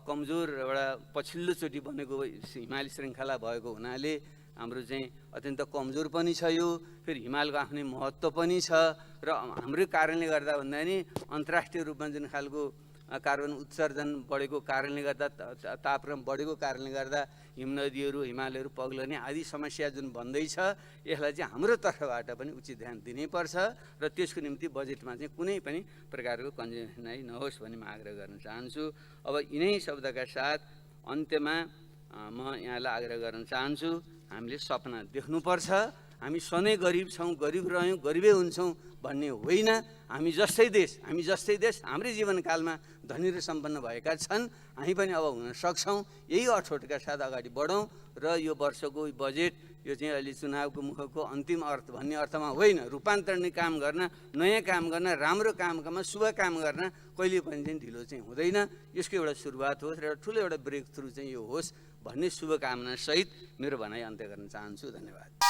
कमजोर एउटा पछिल्लोचोटि बनेको हिमाली श्रृङ्खला भएको हुनाले हाम्रो चाहिँ अत्यन्त कमजोर पनि छ यो। फेरि हिमालको आफ्नै महत्त्व पनि छ र हाम्रै कारणले गर्दा भन्दा नि अन्तर्राष्ट्रिय रूपमा जुन खालको कार्बन उत्सर्जन बढेको कारणले गर्दा, तापक्रम बढेको कारणले गर्दा हिमनदीहरू हिमालयहरू पग्लने आदि समस्या जुन भन्दैछ, यसलाई चाहिँ हाम्रो तर्फबाट पनि उचित ध्यान दिनैपर्छ र त्यसको निम्ति बजेटमा चाहिँ कुनै पनि प्रकारको कन्जेसनाइ नहोस् भन्ने म आग्रह गर्न चाहन्छु। अब यिनै शब्दका साथ अन्त्यमा म यहाँलाई आग्रह गर्न चाहन्छु, हामीले सपना देख्नुपर्छ। हामी सधैँ गरिब छौँ, गरिब रह्यौँ, गरिबै हुन्छौँ भन्ने होइन। हामी जस्तै देश हाम्रै जीवनकालमा धनी र सम्पन्न भएका छन्, हामी पनि अब हुन सक्छौँ। यही अठोटका साथ अगाडि बढौँ र यो वर्षको बजेट यो चाहिँ अहिले चुनावको मुखको अन्तिम अर्थ भन्ने अर्थमा होइन, रूपान्तरणीय काम गर्न, नयाँ काम गर्न, राम्रो काममा शुभ काम गर्न कहिले पनि चाहिँ ढिलो चाहिँ हुँदैन। यसको एउटा सुरुवात होस् र एउटा ठुलो एउटा ब्रेक थ्रु चाहिँ यो होस् भन्ने शुभकामना सहित मेरो भनाइ अन्त्य गर्न चाहन्छु। धन्यवाद।